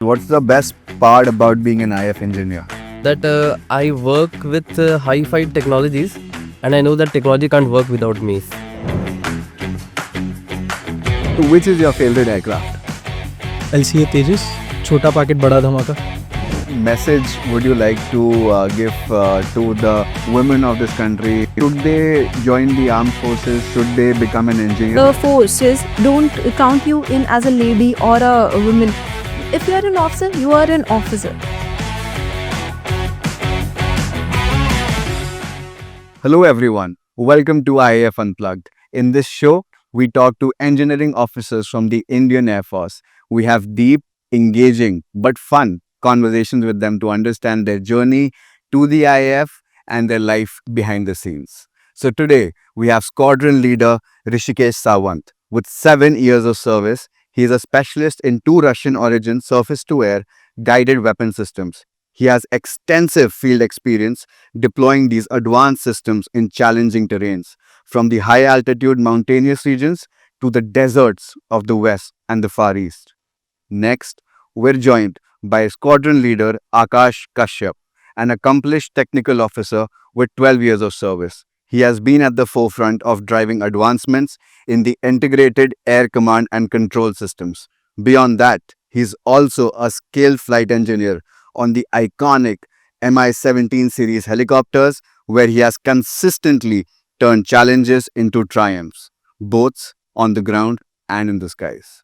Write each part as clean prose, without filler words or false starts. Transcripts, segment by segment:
what's the best part about being an IF engineer? That I work with hi-fi technologies, and I know that technology can't work without me. So which is your favorite aircraft? LCA Tejas, छोटा packet बड़ा धमाका. Message would you like to give to the women of this country? Should they join the armed forces? Should they become an engineer? The forces don't count you in as a lady or a woman. If you are an officer, you are an officer. Hello everyone, welcome to IAF Unplugged. In this show, we talk to engineering officers from the Indian Air Force. We have deep, engaging, but fun conversations with them to understand their journey to the IAF and their life behind the scenes. So today, we have Squadron Leader Rishikesh Sawant. With 7 years of service, he is a specialist in 2 Russian origin surface-to-air guided weapon systems. He has extensive field experience deploying these advanced systems in challenging terrains, from the high-altitude mountainous regions to the deserts of the West and the Far East. Next, we're joined by Squadron Leader Akash Kashyap, an accomplished technical officer with 12 years of service. He has been at the forefront of driving advancements in the integrated air command and control systems. Beyond that, he's also a skilled flight engineer on the iconic Mi-17 series helicopters, where he has consistently turned challenges into triumphs, both on the ground and in the skies.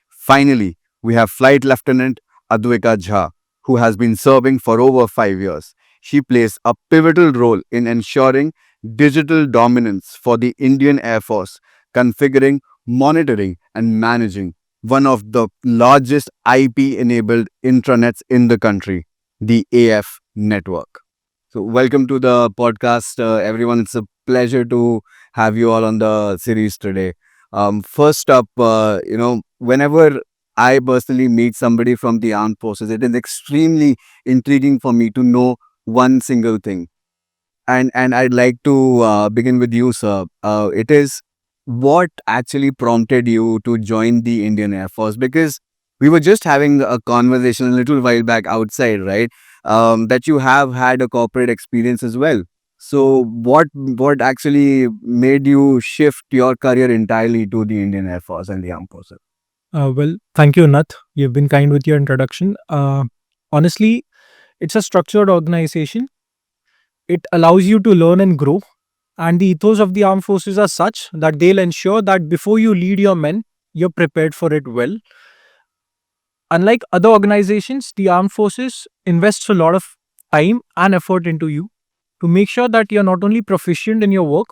Finally, we have Flight Lieutenant Advika Jha, who has been serving for over 5 years. She plays a pivotal role in ensuring digital dominance for the Indian Air Force, configuring, monitoring, and managing one of the largest IP-enabled intranets in the country, the AF network. So welcome to the podcast, everyone. It's a pleasure to have you all on the series today. First up, whenever I personally meet somebody from the armed forces, it is extremely intriguing for me to know one single thing. And I'd like to begin with you, sir. It is what actually prompted you to join the Indian Air Force? Because we were just having a conversation a little while back outside, right? That you have had a corporate experience as well. So what actually made you shift your career entirely to the Indian Air Force and the armed forces? Well, thank you, Nath. You've been kind with your introduction. Honestly, it's a structured organization. It allows you to learn and grow. And the ethos of the armed forces are such that they'll ensure that before you lead your men, you're prepared for it well. Unlike other organizations, the armed forces invests a lot of time and effort into you to make sure that you're not only proficient in your work,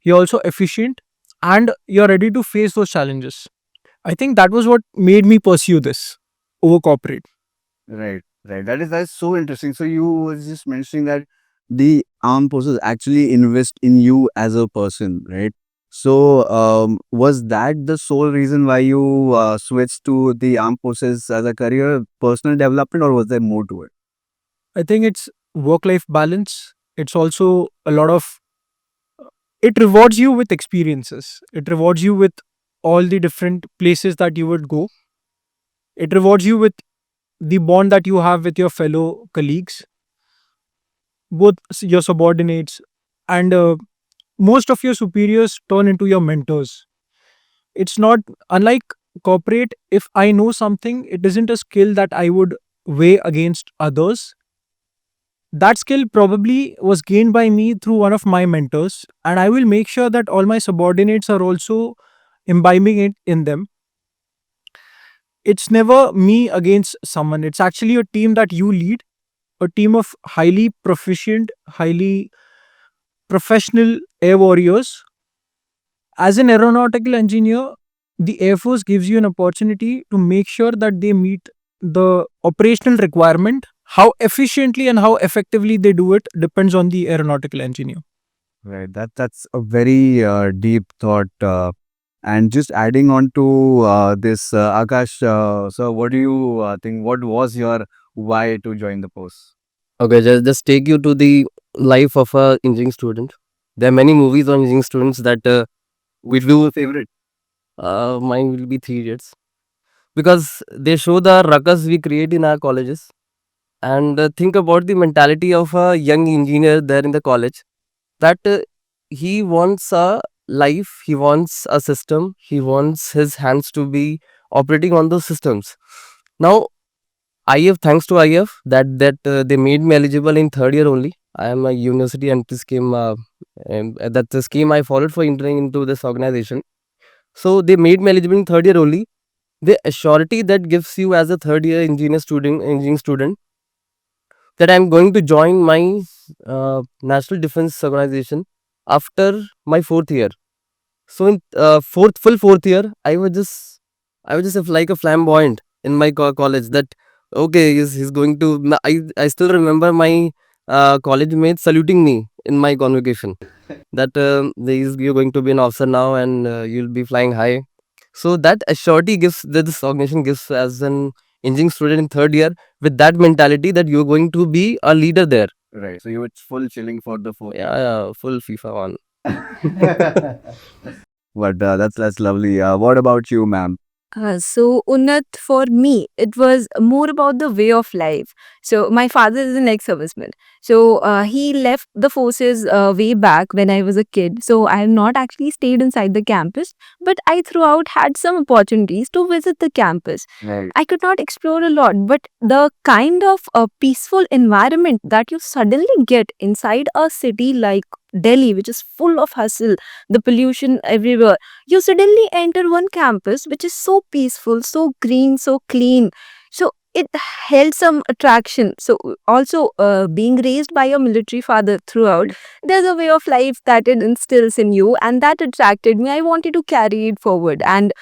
you're also efficient and you're ready to face those challenges. I think that was what made me pursue this over corporate. Right. That is so interesting. So you were just mentioning that the armed forces actually invest in you as a person, right? So was that the sole reason why you switched to the armed forces as a career, personal development, or was there more to it? I think it's work-life balance. It's also a lot of, it rewards you with experiences. It rewards you with all the different places that you would go. It rewards you with the bond that you have with your fellow colleagues, both your subordinates, and most of your superiors turn into your mentors. It's not unlike corporate. If I know something, it isn't a skill that I would weigh against others. That skill probably was gained by me through one of my mentors, and I will make sure that all my subordinates are also imbibing it in them. It's never me against someone, it's actually a team that you lead, a team of highly proficient, highly professional air warriors. As an aeronautical engineer, the Air Force gives you an opportunity to make sure that they meet the operational requirement. How efficiently and how effectively they do it depends on the aeronautical engineer. Right. That's a very deep thought. And just adding on to this, Akash, so what do you think? What was your why to join the post? Okay, just take you to the life of a engineering student. There are many movies on engineering students that which will be your favorite. Mine will be Three Idiots. because they show the ruckus we create in our colleges. And think about the mentality of a young engineer there in the college, that he wants a life, he wants a system, he wants his hands to be operating on those systems. Now, IF, thanks to IF, that they made me eligible in third year only. I am a university entry scheme. That's the scheme I followed for entering into this organization. So they made me eligible in third year only. The assurity that gives you as a third year engineering student, that I'm going to join my national defense organization after my fourth year. So in fourth year, I was just like a flamboyant in my college. That okay, he's going to. I still remember my college mates saluting me in my convocation. That you're going to be an officer now, and you'll be flying high. So that assurity gives, that this organization gives as an engineering student in third year, with that mentality that you're going to be a leader there. Right. So you were full chilling for the 4 Yeah, full FIFA on. But that's lovely. What about you, ma'am? So, Unnat, for me, it was more about the way of life. So, my father is an ex-serviceman. So, he left the forces way back when I was a kid. So, I have not actually stayed inside the campus, but I throughout had some opportunities to visit the campus. Right. I could not explore a lot, but the kind of peaceful environment that you suddenly get inside a city like Delhi, which is full of hustle, the pollution everywhere, you suddenly enter one campus which is so peaceful, so green, so clean. So it held some attraction. So also being raised by a military father throughout, there's a way of life that it instills in you, and that attracted me. I wanted to carry it forward, and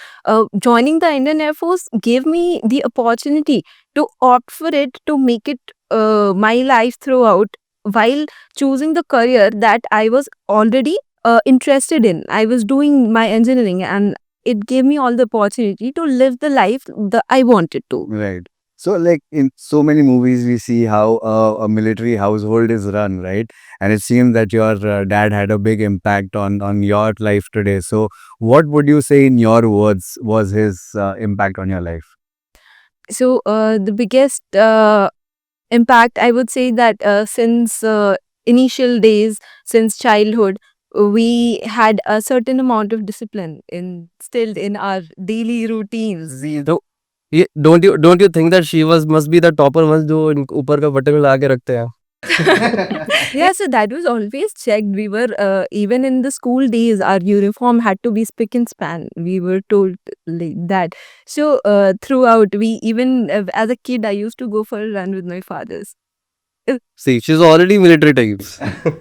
joining the Indian Air Force gave me the opportunity to opt for it, to make it my life throughout, while choosing the career that I was already interested in. I was doing my engineering, and it gave me all the opportunity to live the life that I wanted to. Right. So, like in so many movies, we see how a military household is run, right? And it seems that your dad had a big impact on your life today. So, what would you say in your words was his impact on your life? So the biggest impact, I would say that since initial days, since childhood, we had a certain amount of discipline instilled in our daily routines. Don't you think that she must be the topper ones जो ऊपर का button लगा के रखते हैं? Yeah, so that was always checked. We were, even in the school days, our uniform had to be spick and span. We were told like that. So, throughout, we even, as a kid, I used to go for a run with my fathers. See, she's already military types.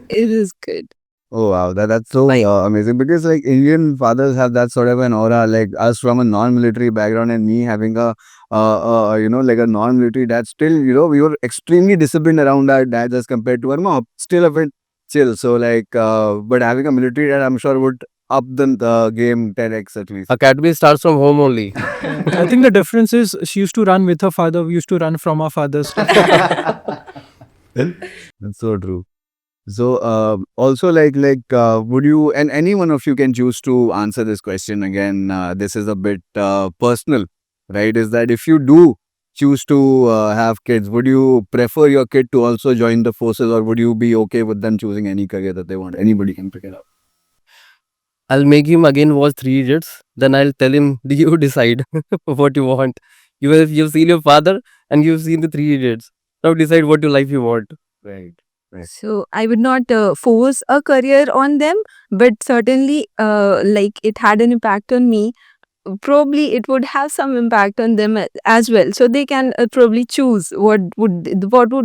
It is good. Oh wow, that's so amazing, because like Indian fathers have that sort of an aura. Like us from a non-military background, and me having a like a non-military dad, still we were extremely disciplined around our dads as compared to our mom. Still a bit chill. So like, but having a military dad, I'm sure would up the game 10x at least. Academy starts from home only. I think the difference is she used to run with her father, we used to run from our fathers. That's so true. So also would you, and any one of you can choose to answer this question again. This is a bit personal, right? Is that if you do choose to have kids, would you prefer your kid to also join the forces, or would you be okay with them choosing any career that they want? Anybody can pick it up. I'll make him again watch Three Idiots. Then I'll tell him, you decide what you want. You've seen your father and you've seen the Three Idiots. Now decide what your life you want. Right. So I would not force a career on them, but certainly, like it had an impact on me. Probably it would have some impact on them as well. So they can probably choose what would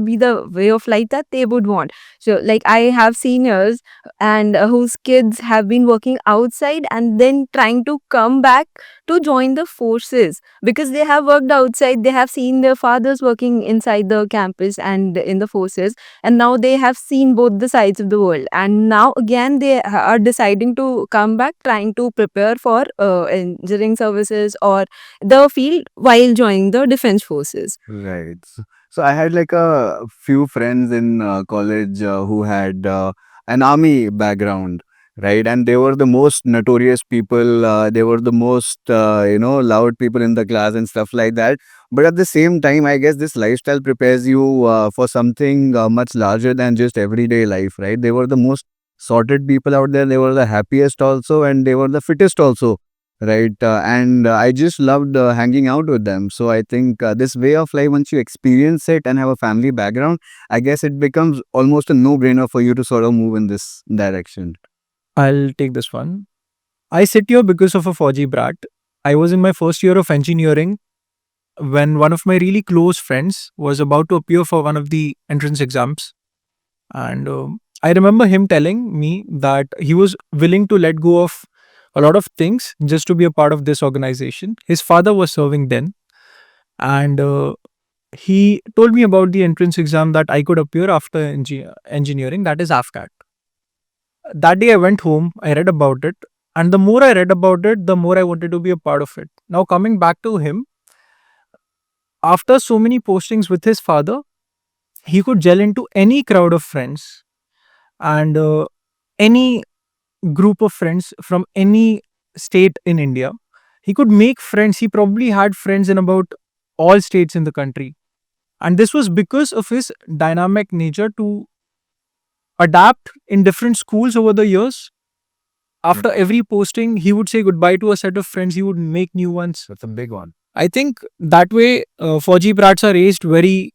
be the way of life that they would want. So like I have seniors and whose kids have been working outside and then trying to come back to join the forces because they have worked outside. They have seen their fathers working inside the campus and in the forces, and now they have seen both the sides of the world, and now again they are deciding to come back, trying to prepare for engineering services or the field while joining the defense forces. Right. So I had like a few friends in college who had an army background. right? And they were the most notorious people. They were the most, loud people in the class and stuff like that. But at the same time, I guess this lifestyle prepares you for something much larger than just everyday life, right? They were the most sorted people out there. They were the happiest also, and they were the fittest also, right? And I just loved hanging out with them. So I think this way of life, once you experience it and have a family background, I guess it becomes almost a no-brainer for you to sort of move in this direction. I'll take this one. I sit here because of a 4G brat. I was in my first year of engineering when one of my really close friends was about to appear for one of the entrance exams. And I remember him telling me that he was willing to let go of a lot of things just to be a part of this organization. His father was serving then. And he told me about the entrance exam that I could appear after engineering, that is AFCAT. That day I went home, I read about it, and the more I read about it, the more I wanted to be a part of it. Now, coming back to him, after so many postings with his father, he could gel into any crowd of friends and any group of friends from any state in India. He could make friends. He probably had friends in about all states in the country. And this was because of his dynamic nature to adapt in different schools over the years. After every posting, he would say goodbye to a set of friends. He would make new ones. That's a big one. I think that way, 4G brats are raised very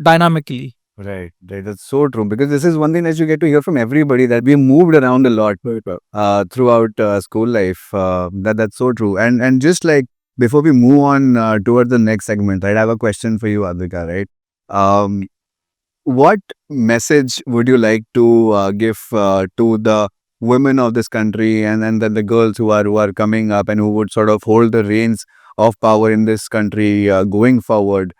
dynamically. Right, right. That's so true. Because this is one thing that you get to hear from everybody, that we moved around a lot throughout school life. That's so true. And just like before we move on towards the next segment, right? I have a question for you, Advika, right? What message would you like to give to the women of this country, and then the girls who are coming up and who would sort of hold the reins of power in this country going forward?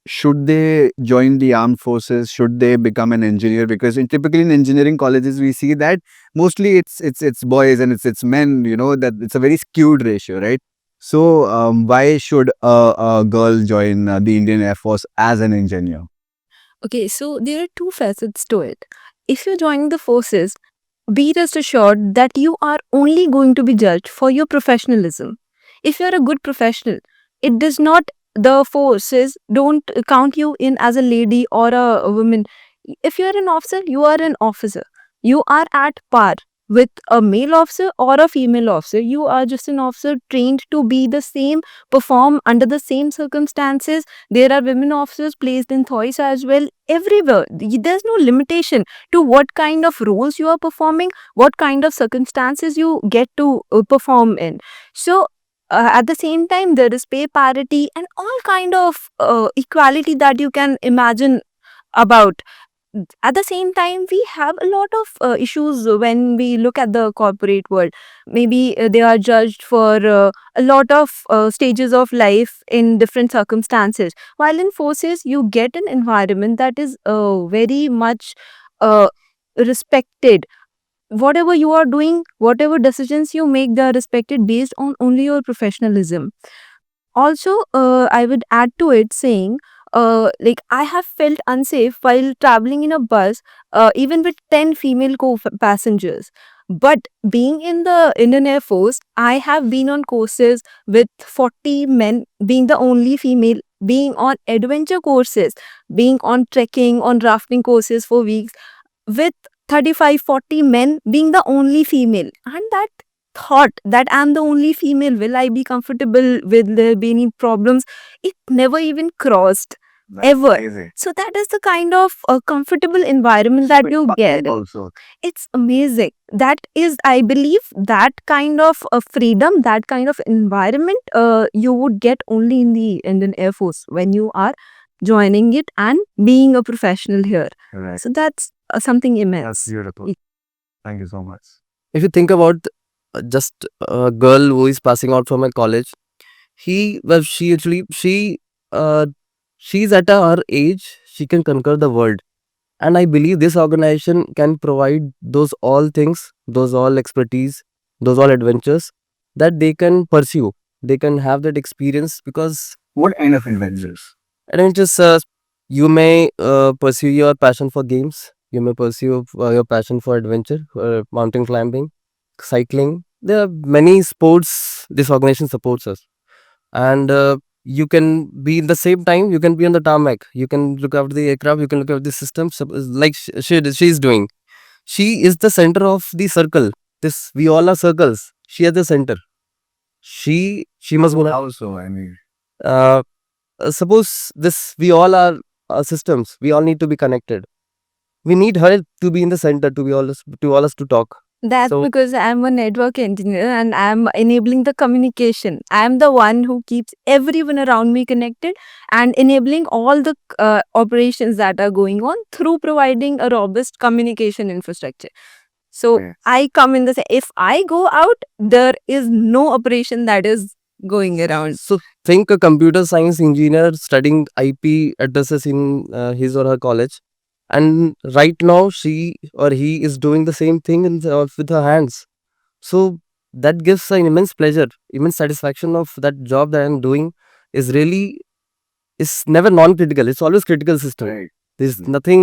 Should they join the armed forces? Should they become an engineer? Because typically in engineering colleges, we see that mostly it's boys and it's men. That it's a very skewed ratio, right? So why should a girl join the Indian Air Force as an engineer? Okay, so there are two facets to it. If you're joining the forces, be rest assured that you are only going to be judged for your professionalism. If you're a good professional, it does not, the forces don't count you in as a lady or a woman. If you're an officer, you are an officer. You are at par with a male officer or a female officer. You are just an officer trained to be the same, perform under the same circumstances. There are women officers placed in THOIS as well. Everywhere, there's no limitation to what kind of roles you are performing, what kind of circumstances you get to perform in. So at the same time, there is pay parity and all kind of equality that you can imagine about. At the same time, we have a lot of issues when we look at the corporate world. Maybe they are judged for a lot of stages of life in different circumstances. While in forces, you get an environment that is very much respected. Whatever you are doing, whatever decisions you make, they are respected based on only your professionalism. Also, I would add to it saying, like I have felt unsafe while traveling in a bus, even with 10 female co-passengers. But being in the Indian Air Force, I have been on courses with 40 men, being the only female, being on adventure courses, being on trekking, on rafting courses for weeks, with 35-40 men, being the only female. And that thought that I'm the only female, will I be comfortable, will there be any problems, it never even crossed. That's Ever. amazing. So that is the kind of comfortable environment that you get. Also, It's amazing. That is, I believe, that kind of freedom, that kind of environment you would get only in the Indian Air Force when you are joining it and being a professional here. right. So that's something That's immense. beautiful. Yeah. Thank you so much. If you think about just a girl who is passing out from a college, she's at her age, she can conquer the world. And I believe this organization can provide those all things, those all expertise, those all adventures that they can pursue. They can have that experience because What kind of adventures? adventures, you may pursue your passion for games. You may pursue your passion for adventure, mountain climbing, cycling. There are many sports this organization supports us, and you can be in the same time. You can be on the tarmac. You can look after the aircraft. You can look after the system. Like she is doing. She is the center of the circle. This we all are circles. She at the center. She must go. Also, I mean, Uh, suppose this we all are systems. We all need to be connected. We need her to be in the center to be all us to talk. That's So because I'm a network engineer and I'm enabling the communication. I'm the one who keeps everyone around me connected and enabling all the operations that are going on through providing a robust communication infrastructure. So Yeah. I come in if I go out, there is no operation that is going around. So think a computer science engineer studying IP addresses in his or her college, and right now she or he is doing the same thing with her hands. So that gives an immense pleasure, immense satisfaction of that job that I'm doing is really is never non-critical. It's always critical system. Right. There's Mhm. nothing.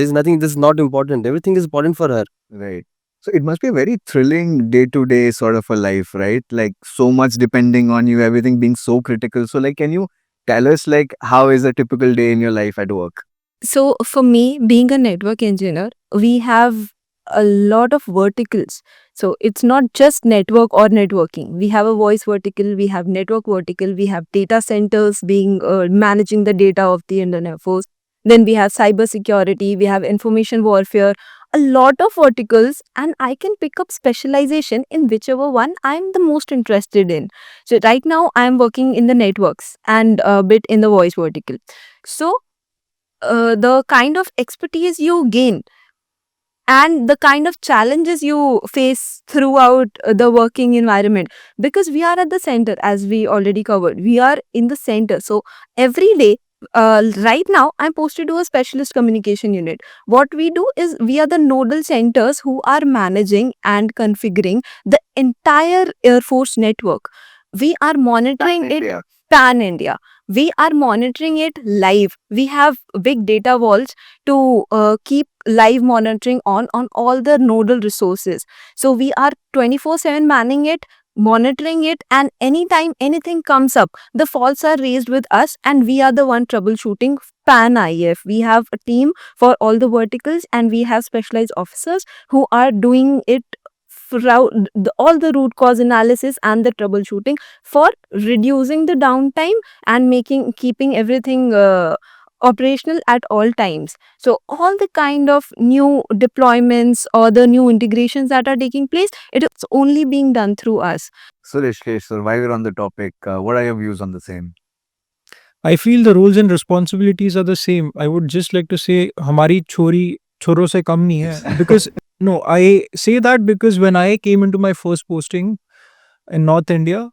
There's nothing. This is not important. Everything is important for her. Right. So it must be a very thrilling day to day sort of a life, right? Like so much depending on you, everything being so critical. So, like, can you tell us, like, how is a typical day in your life at work? So for me, being a network engineer, we have a lot of verticals. So it's not just network or networking. We have a voice vertical, we have network vertical, we have data centers being managing the data of the Indian Air Force. Then we have cyber security, we have information warfare, a lot of verticals, and I can pick up specialization in whichever one I'm the most interested in. So right now I'm working in the networks and a bit in the voice vertical. So the kind of expertise you gain and the kind of challenges you face throughout the working environment, because we are at the center, as we already covered, we are in the center. So every day, right now I'm posted to a specialist communication unit. What we do is we are the nodal centers who are managing and configuring the entire Air Force network. We are monitoring it Yeah. pan India. We are monitoring it live. We have big data vaults to keep live monitoring on all the nodal resources. So we are 24/7 manning it, monitoring it, and anytime anything comes up, the faults are raised with us, and we are the one troubleshooting pan IF. We have a team for all the verticals, and we have specialized officers who are doing it throughout all the root cause analysis and the troubleshooting for reducing the downtime and keeping everything operational at all times. So all the kind of new deployments or the new integrations that are taking place, it is only being done through us. So, Rishikesh, so while we're on the topic, what are your views on the same? I feel the roles and responsibilities are the same. I would just like to say, हमारी छोरी छोरों से कम नहीं है. Because no, I say that because when I came into my first posting in North India,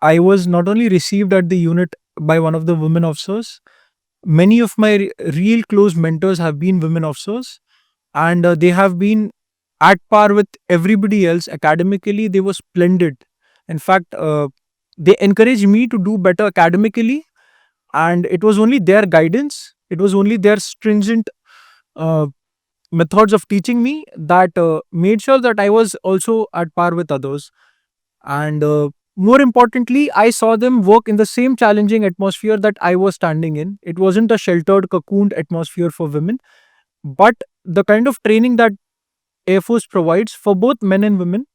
I was not only received at the unit by one of the women officers. Many of my real close mentors have been women officers, and they have been at par with everybody else. Academically, they were splendid. In fact, they encouraged me to do better academically, and it was only their guidance, it was only their stringent uh, methods of teaching me that made sure that I was also at par with others. And more importantly, I saw them work in the same challenging atmosphere that I was standing in. It wasn't a sheltered, cocooned atmosphere for women, but the kind of training that Air Force provides for both men and women,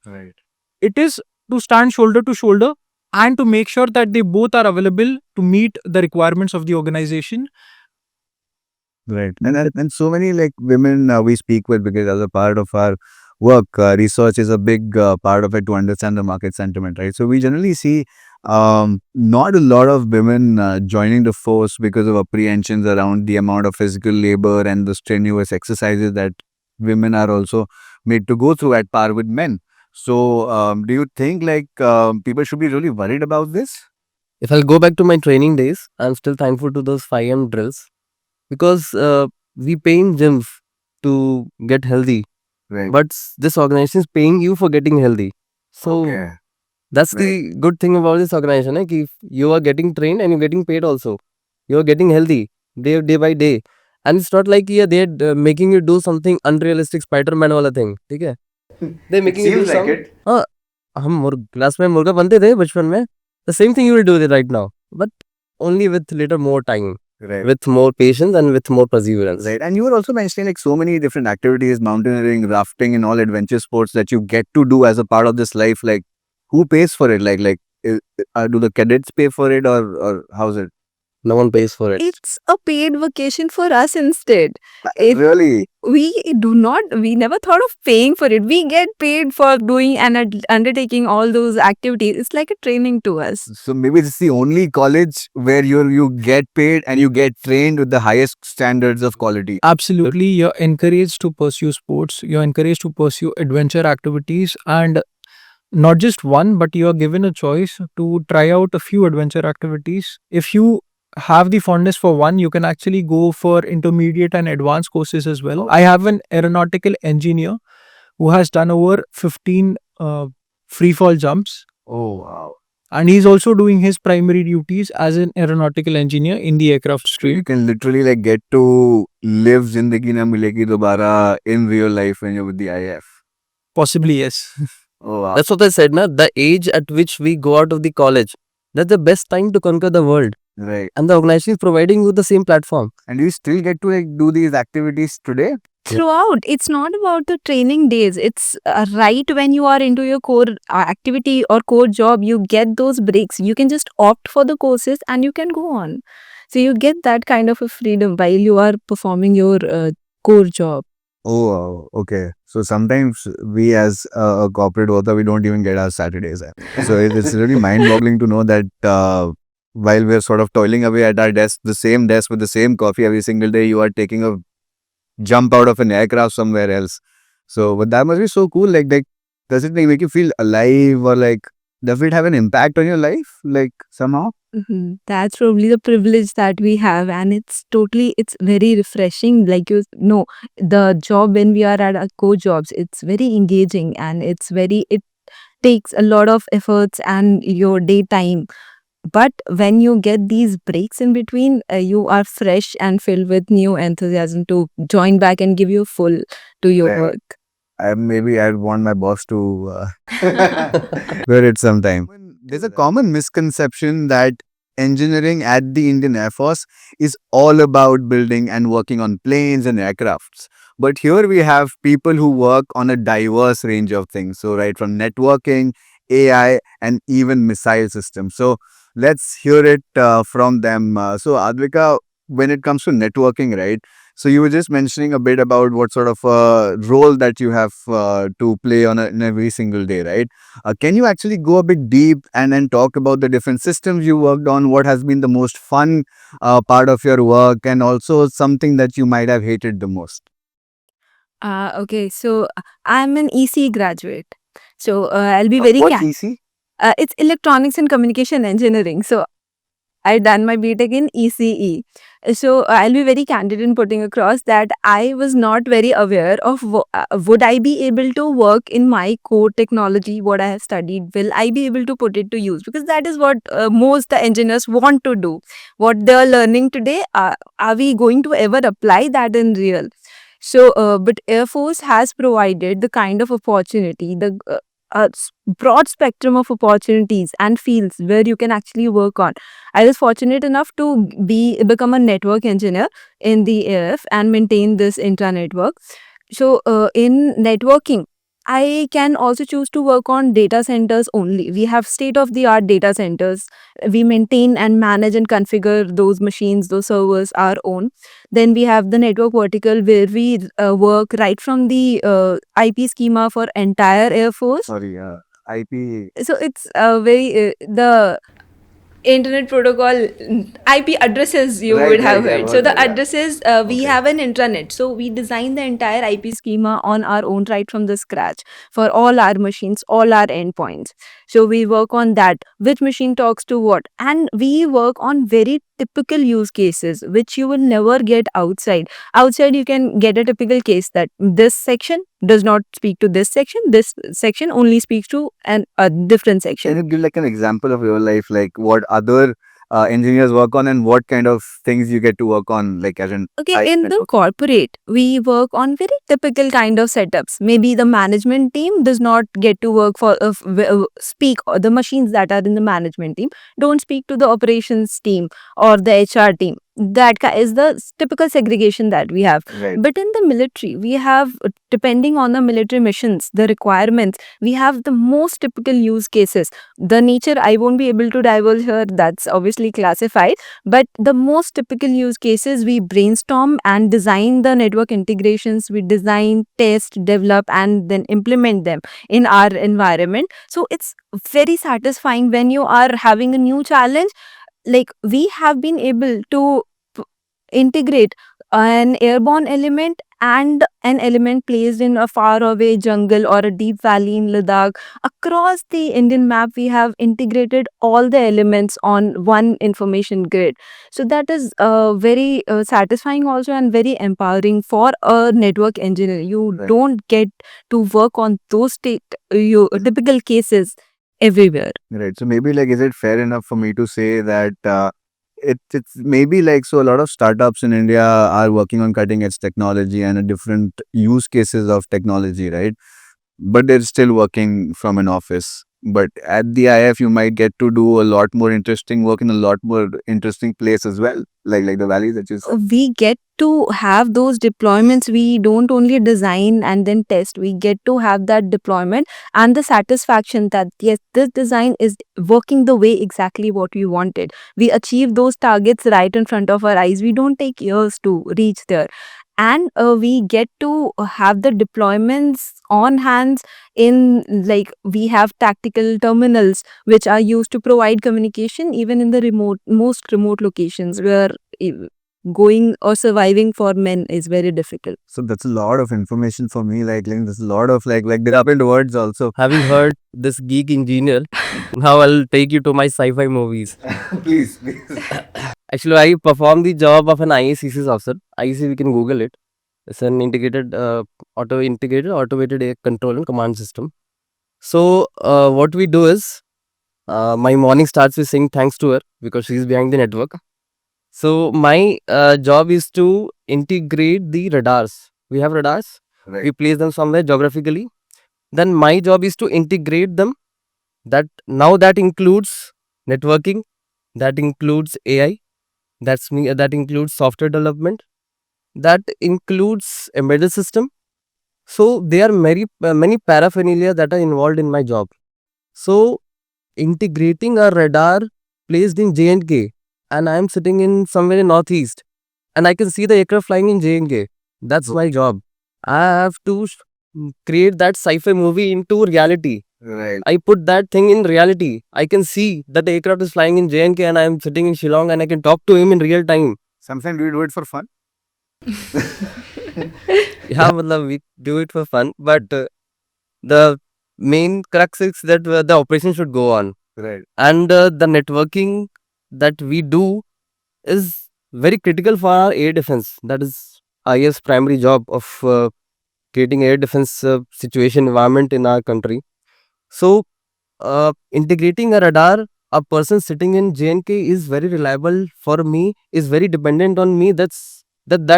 Right. it is to stand shoulder to shoulder and to make sure that they both are available to meet the requirements of the organization. Right. And so many like women we speak with, because as a part of our work, research is a big part of it to understand the market sentiment, right? So we generally see not a lot of women joining the force because of apprehensions around the amount of physical labor and the strenuous exercises that women are also made to go through at par with men. So do you think like people should be really worried about this? If I'll go back to my training days, I'm still thankful to those 5 AM drills because we pay in gyms to get healthy, Right. but this organization is paying you for getting healthy. So Okay. that's the good thing about this organization. If you are getting trained and you're getting paid also, you're getting healthy day by day. and it's not like yeah they're making you do something unrealistic Spider-Man wala thing. ठीक है? They're making you do some. हाँ, हम class में मुर्गा बनते थे बचपन में. The same thing you will do right now, but only with little more time, Right. with more patience and with more perseverance. Right. And you were also mentioning like so many different activities, mountaineering, rafting, and all adventure sports that you get to do as a part of this life. Like, who pays for it? Do the cadets pay for it, or how's it? No one pays for it. It's a paid vacation for us instead. It- Really? We never thought of paying for it. We get paid for doing and undertaking all those activities. It's like a training to us. So maybe this is the only college where you get paid and you get trained with the highest standards of quality. Absolutely, you're encouraged to pursue sports, you're encouraged to pursue adventure activities, and not just one, but you are given a choice to try out a few adventure activities. If you have the fondness for one, you can actually go for intermediate and advanced courses as well. I have an aeronautical engineer who has done over 15 free fall jumps, Oh wow! and he's also doing his primary duties as an aeronautical engineer in the aircraft You stream. can literally like get to live Zindagi Na Milegi Dobara in real life when you're with the IF. Possibly, yes. Oh wow! That's what I said, na. The age at which we go out of the college, that's the best time to conquer the world. Right. And the organization is providing you the same platform. And you still get to like do these activities today? Throughout, it's not about the training days. It's right when you are into your core activity or core job, you get those breaks. You can just opt for the courses and you can go on. So you get that kind of a freedom while you are performing your core job. Oh wow. Okay. So sometimes we as a corporate worker, we don't even get our Saturdays. So it's really mind-boggling to know that while we're sort of toiling away at our desk, the same desk with the same coffee every single day, you are taking a jump out of an aircraft somewhere else. So, but that must be so cool. Like, does it make you feel alive, or like, does it have an impact on your life, like somehow? That's probably the privilege that we have, and it's very refreshing. Like you know, the job when we are at our core jobs, it's very engaging and it takes a lot of efforts and your daytime. But when you get these breaks in between, you are fresh and filled with new enthusiasm to join back and give you full to your Right. work. Maybe I'd want my boss to wear it sometime. There's a common misconception that engineering at the Indian Air Force is all about building and working on planes and aircrafts. But here we have people who work on a diverse range of things. So, right from networking, AI, and even missile systems. So, let's hear it from them. So, Advika, when it comes to networking, right? So you were just mentioning a bit about what sort of role that you have to play in every single day, right? Can you actually go a bit deep and then talk about the different systems you worked on? What has been the most fun part of your work, and also something that you might have hated the most? Okay, so I'm an EC graduate. So I'll be very What's EC? it's electronics and communication engineering. So I done my BTech in ECE. So I'll be very candid in putting across that I was not very aware of would I be able to work in my core technology, what I have studied, will I be able to put it to use? Because that is what most the engineers want to do. What they're learning today, are we going to ever apply that in real? So, but Air Force has provided the kind of opportunity, the broad spectrum of opportunities and fields where you can actually work on. I was fortunate enough to become a network engineer in the AF and maintain this intra-network. So, in networking, I can also choose to work on data centers only. We have state-of-the-art data centers. We maintain and manage and configure those machines, those servers, our own. Then we have the network vertical where we work right from the IP schema for entire Air Force. Sorry, IP. So it's very the internet protocol IP addresses you Right, would have right, I've heard. So heard the that, yeah. addresses we Okay. have an intranet. So we design the entire IP schema on our own right from the scratch for all our machines, all our endpoints. So we work on that. Which machine talks to what, and we work on very typical use cases which you will never get outside. Outside you can get a typical case that this section does not speak to this section. This section only speaks to a different section. Can you give like an example of your life, like what other engineers work on, and what kind of things you get to work on, like as in Okay, IF in the network? corporate, we work on very typical kind of setups. Maybe the management team does not get to work for speak, or the machines that are in the management team don't speak to the operations team or the HR team. That is the typical segregation that we have. Right. But in the military, we have, depending on the military missions, the requirements, we have the most typical use cases. The nature I won't be able to divulge here, that's obviously classified. But the most typical use cases, we brainstorm and design the network integrations. We design, test, develop, and then implement them in our environment. So it's very satisfying when you are having a new challenge. Like, we have been able to integrate an airborne element and an element placed in a faraway jungle or a deep valley in Ladakh. Across the Indian map, we have integrated all the elements on one information grid. So that is very satisfying also, and very empowering for a network engineer. You Right. don't get to work on those typical cases everywhere. Right. So maybe like, is it fair enough for me to say that it's maybe like, so a lot of startups in India are working on cutting edge technology and different use cases of technology, right? But they're still working from an office. But at the IF, you might get to do a lot more interesting work in a lot more interesting place as well, like the valleys that you said. We get to have those deployments. We don't only design and then test, we get to have that deployment and the satisfaction that yes, this design is working the way exactly what we wanted. We achieve those targets right in front of our eyes. We don't take years to reach there. And we get to have the deployments on hands. In, like, we have tactical terminals which are used to provide communication even in the most remote locations where eh, going or surviving for men is very difficult. So that's a lot of information for me. Like there's a lot of like there are words also. Having heard this geek engineer, now I'll take you to my sci-fi movies. Please. Actually, I perform the job of an IACC officer. IAC, we can Google it. It's an integrated, automated air control and command system. So, what we do is, my morning starts with saying thanks to her because she's behind the network. So, my job is to integrate the radars. We have radars. We Right. place them somewhere geographically. Then my job is to integrate them. That includes networking. That includes AI. That includes software development. That includes embedded system. So there are many paraphernalia that are involved in my job. So integrating a radar placed in J&K, and I am sitting in somewhere in northeast, and I can see the aircraft flying in J&K. That's my job. I have to create that sci-fi movie into reality. Right. I put that thing in reality. I can see that the aircraft is flying in J&K, and I am sitting in Shillong, and I can talk to him in real time. Sometimes we do it for fun. Yeah, matlab, we do it for fun, but the main crux is that the operation should go on, Right. and the networking that we do is very critical for our air defense. That is IA's primary job of creating air defense situation environment in our country. So integrating a radar, a person sitting in J&K is very reliable for me, is very dependent on me. That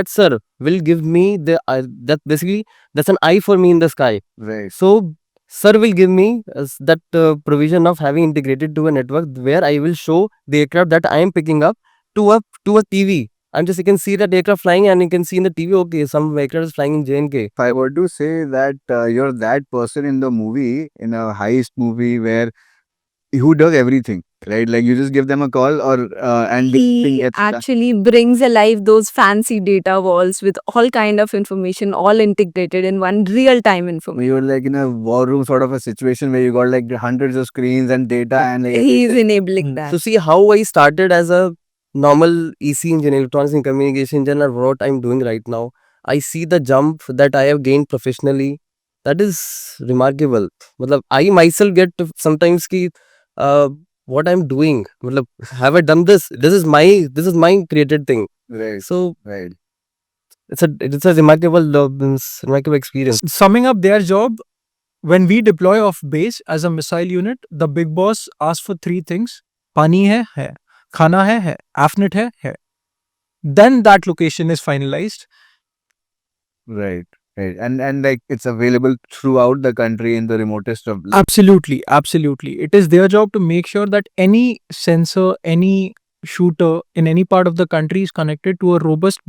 sir will give me that basically that's an eye for me in the sky. Right. So sir will give me that provision of having integrated to a network where I will show the aircraft that I am picking up to a TV. And just you can see that aircraft flying, and you can see in the TV, okay, some aircraft is flying in J&K. If I were to say that you're that person in the movie, in a heist movie where who does everything, right? Like you just give them a call or and the thing He gets done. actually brings alive those fancy data walls with all kind of information all integrated in one real-time information. You're like in a war room sort of a situation where you got like hundreds of screens and data and like He's enabling that. So see how I started as a normal EC engineer, electronics and communication engineer, what I'm doing right now. I see the jump that I have gained professionally. That is remarkable. Matlab, I myself get sometimes ki what I'm doing. Matlab, have I done this? This is my created thing. right, So right. it's a remarkable experience. Summing up their job, when we deploy off base as a missile unit, the big boss asks for three things. Pani hai. Khana hai, AFNet hai. Then that location is finalized. Right. Right. And like it's available throughout the country in the remotest of Absolutely, absolutely. It is their job to make sure that any sensor, any shooter in any part of the country is connected to a robust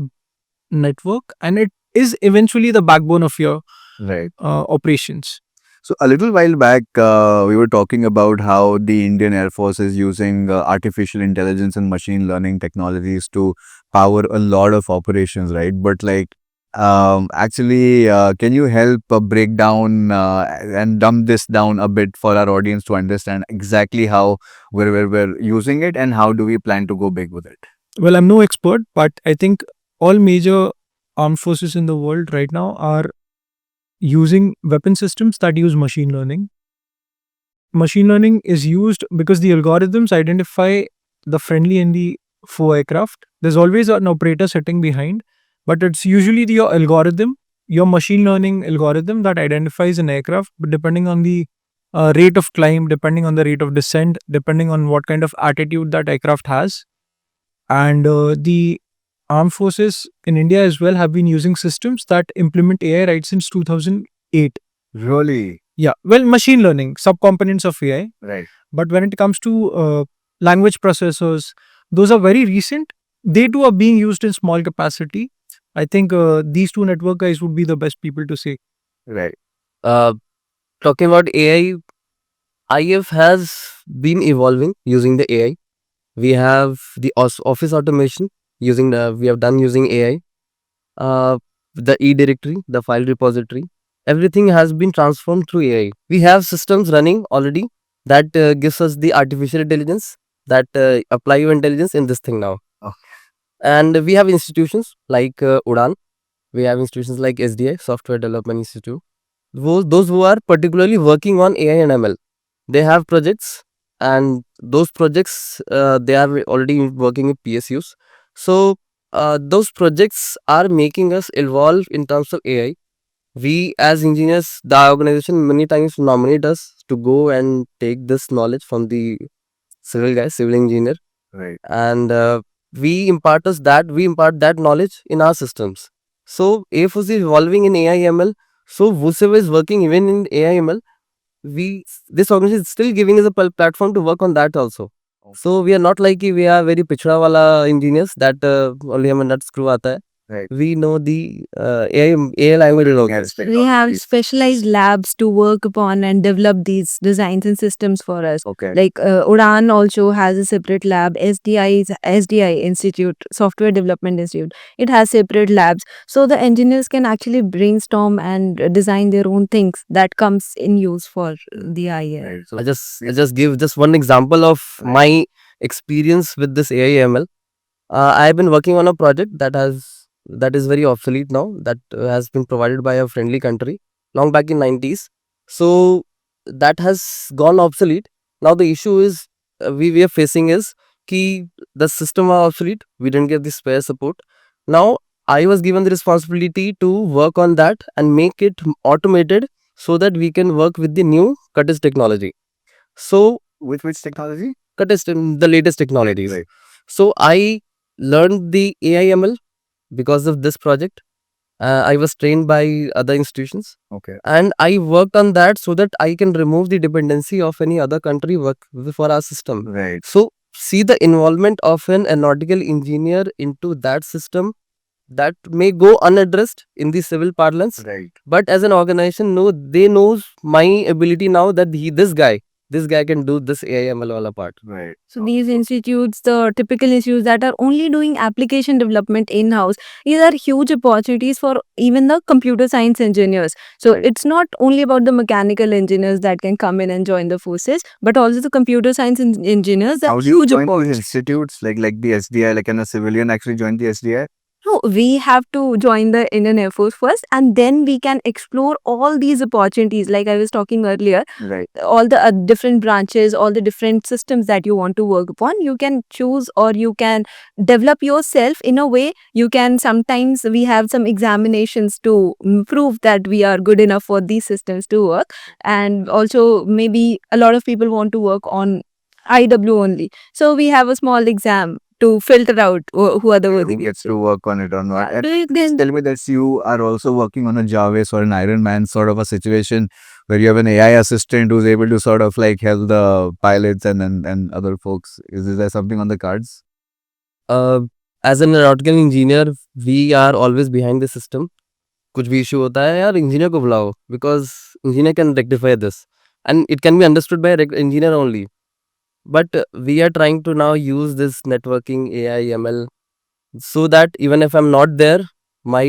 network, and it is eventually the backbone of your right. operations. So a little while back, we were talking about how the Indian Air Force is using artificial intelligence and machine learning technologies to power a lot of operations, right? But like, actually, can you help break down and dumb this down a bit for our audience to understand exactly how we're using it and how do we plan to go big with it? Well, I'm no expert, but I think all major armed forces in the world right now are using weapon systems that use machine learning. Machine learning is used because the algorithms identify the friendly and the foe aircraft. There's always an operator sitting behind, but it's usually your algorithm, your machine learning algorithm that identifies an aircraft, but depending on the rate of climb, depending on the rate of descent, depending on what kind of attitude that aircraft has. And the armed forces in India as well have been using systems that implement AI right since 2008. Really? Yeah, well, machine learning, subcomponents of AI. Right. But when it comes to language processors, those are very recent. They too are being used in small capacity. I think these two network guys would be the best people to say. Right. Uh, Talking about AI, IF has been evolving using the AI. We have the office automation we have done using AI. The e-directory, the file repository, everything has been transformed through AI. We have systems running already that gives us the artificial intelligence that apply your intelligence in this thing now. Okay. And we have institutions like Udan. We have institutions like SDI, Software Development Institute. Those who are particularly working on AI and ML. They have projects, and those projects they are already working with PSUs. So those projects are making us evolve in terms of AI. We as engineers, the organization many times nominate us to go and take this knowledge from the civil engineer, Right. and we impart that knowledge in our systems. So AFOS is evolving in AI ML. So whosoever is working even in AI ML, this organization is still giving us a platform to work on that also. So we are not like कि we are very पिछड़ा वाला engineers that only हमें nut screw आता है. Right. We know the AI language also. We have specialized labs to work upon and develop these designs and systems for us. Okay. Like Udan also has a separate lab. SDI Institute, Software Development Institute. It has separate labs, so the engineers can actually brainstorm and design their own things that comes in use for the IA. Right. So I just give just one example of my experience with this AI ML. I have been working on a project that is very obsolete now, that has been provided by a friendly country long back in 90s. So that has gone obsolete. Now the issue is we are facing is कि the system are obsolete. We didn't get the spare support. Now I was given the responsibility to work on that and make it automated so that we can work with the new cutting technology. So which technology? the latest technologies. Right. So I learned the AI ML because of this project. I was trained by other institutions, Okay. and I worked on that so that I can remove the dependency of any other country work for our system. Right. So see the involvement of an aeronautical engineer into that system that may go unaddressed in the civil parlance, Right. but as an organization, they knows my ability now that this guy can do this AI ML wala part. Right. So these institutes, the typical institutes that are only doing application development in-house, these are huge opportunities for even the computer science engineers. So Right. it's not only about the mechanical engineers that can come in and join the forces, but also the computer science engineers. How Are do you huge join these opportunities. institutes like the SDI? Like, can a civilian actually join the SDI? No, we have to join the Indian Air Force first, and then we can explore all these opportunities. Like I was talking earlier, Right. all the different branches, all the different systems that you want to work upon, you can choose or you can develop yourself in a way. You can sometimes we have some examinations to prove that we are good enough for these systems to work, and also maybe a lot of people want to work on IW only. So we have a small exam to filter out who are the worthy Who people. gets to work on it or not? Yeah, And do you then tell me that you are also working on a Jarvis or an Iron Man sort of a situation where you have an AI assistant who's able to sort of like help the pilots and other folks. Is there something on the cards? uh, as an aeronautical engineer, we are always behind the system. कुछ भी issue होता है यार engineer को बुलाओ because engineer can rectify this and it can be understood by engineer only. But we are trying to now use this networking AI ML so that even if I'm not there, my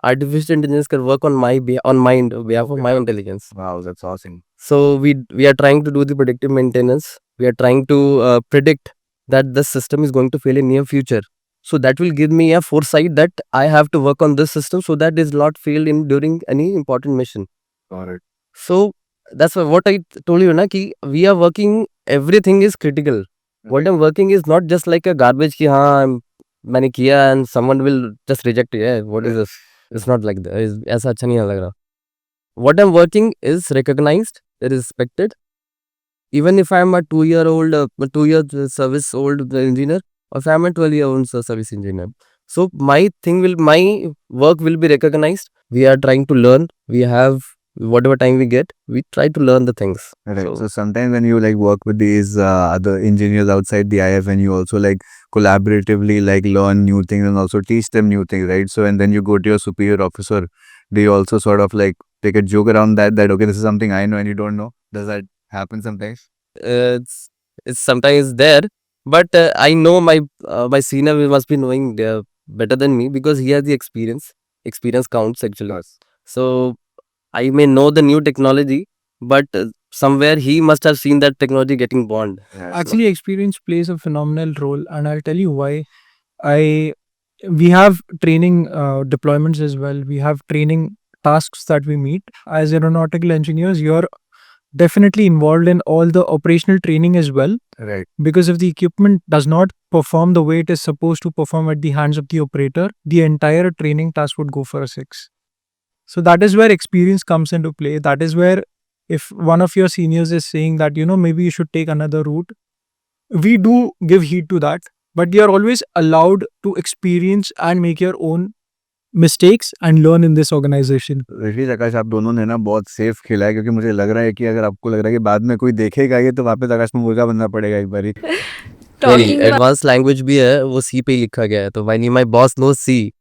artificial intelligence can work on behalf of my intelligence. Wow, that's awesome. So we are trying to do the predictive maintenance. We are trying to predict that the system is going to fail in near future. So that will give me a foresight that I have to work on this system so that it is not failed in during any important mission. Got it. So that's what I told you, na, ki we are working. Everything is critical. What I'm working is not just like a garbage. Ki हाँ मैंने किया and someone will just reject it. Yeah, what is this? It's not like that. ऐसा अच्छा नहीं लग रहा. What I'm working is recognized, respected. Even if I'm a 2-year-old, 2 year service old engineer, or if I'm a 12-year-old service engineer. So my work will be recognized. We are trying to learn. We have whatever time we get, we try to learn the things. Right. So sometimes when you like work with these other engineers outside the IF, and you also like collaboratively like learn new things and also teach them new things, right? So and then you go to your superior officer, they also sort of like take a joke around that okay, this is something I know and you don't know. Does that happen sometimes? It's sometimes there, but I know my senior must be knowing better than me because he has the experience. Experience counts actually. Yes. So I may know the new technology, but somewhere he must have seen that technology getting born. Yes. Actually, experience plays a phenomenal role, and I'll tell you why. We have training deployments as well. We have training tasks that we meet as aeronautical engineers. You're definitely involved in all the operational training as well, Right. because if the equipment does not perform the way it is supposed to perform at the hands of the operator, the entire training task would go for a 6. So that is where experience comes into play. That is where, if one of your seniors is saying that, maybe you should take another route, we do give heed to that, but you are always allowed to experience and make your own mistakes and learn in this organization. ऋषि आकाश, आप दोनों ने ना बहुत safe खेला है, क्योंकि मुझे लग रहा है कि अगर आपको लग रहा है कि बाद में कोई देखेगा ये, तो वापस आकाश में मुर्गा बनना पड़ेगा एक बारी. talking about एडवांस लैंग्वेज भी है वो सी पे ही लिखा गया है तो my boss knows C,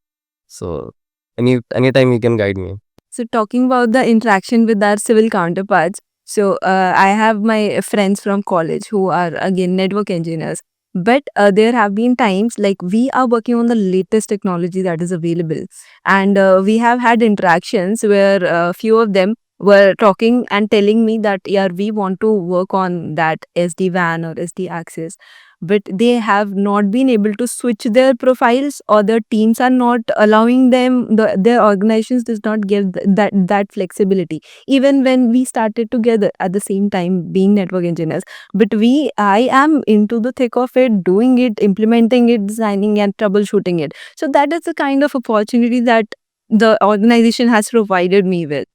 so anytime he can guide me. So talking about the interaction with our civil counterparts, so I have my friends from college who are again network engineers. But there have been times like we are working on the latest technology that is available, and we have had interactions where few of them were talking and telling me that yeah, we want to work on that SD WAN or SD access, but they have not been able to switch their profiles, or their teams are not allowing them, their organizations does not give that flexibility, even when we started together at the same time being network engineers. But I am into the thick of it, doing it, implementing it, designing and troubleshooting it. So that is the kind of opportunity that the organization has provided me with.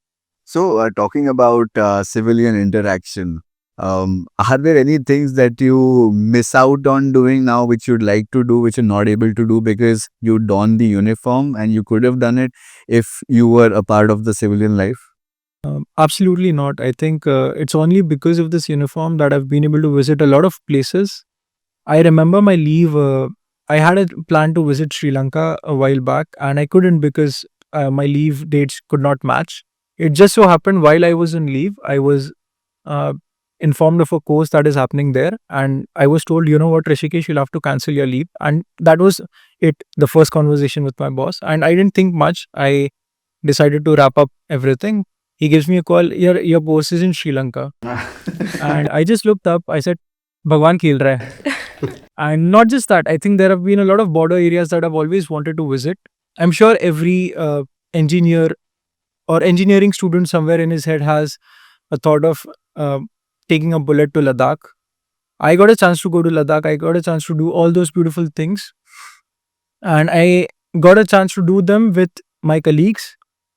So, talking about civilian interaction, are there any things that you miss out on doing now which you'd like to do, which you're not able to do because you don the uniform and you could have done it if you were a part of the civilian life? Absolutely not. I think it's only because of this uniform that I've been able to visit a lot of places. I remember my leave. I had a plan to visit Sri Lanka a while back, and I couldn't because my leave dates could not match. It just so happened while I was on leave, I was informed of a course that is happening there, and I was told, you know what, Rishikesh, you'll have to cancel your leave. And that was it, the first conversation with my boss. And I didn't think much. I decided to wrap up everything. He gives me a call, your boss is in Sri Lanka. And I just looked up, I said, Bhagwan khel raha hai. And not just that, I think there have been a lot of border areas that I've always wanted to visit. I'm sure every engineer or engineering student somewhere in his head has a thought of taking a bullet to Ladakh. I got a chance to go to Ladakh. I got a chance to do all those beautiful things. And I got a chance to do them with my colleagues,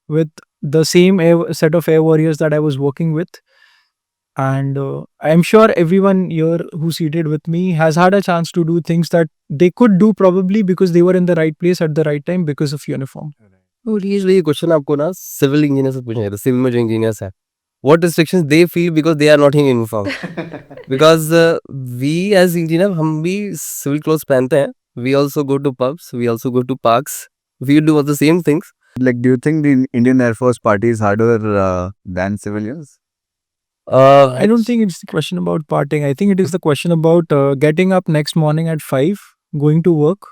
with the same set of air warriors that I was working with. And I'm sure everyone here who's seated with me has had a chance to do things that they could do probably because they were in the right place at the right time because of uniform. तो usually ये question आपको ना civil engineer से पूछना चाहिए, civil में जो engineers है, what restrictions they feel because they are not in uniform, because we as engineer हम भी सिविल क्लोथ्स पहनते हैं, we also go to pubs, we also go to parks, we do all the same things. Like, do you think the Indian Air Force parties harder than civilians? I don't think it's the question about partying. I think it is the question about getting up next morning at 5, going to work,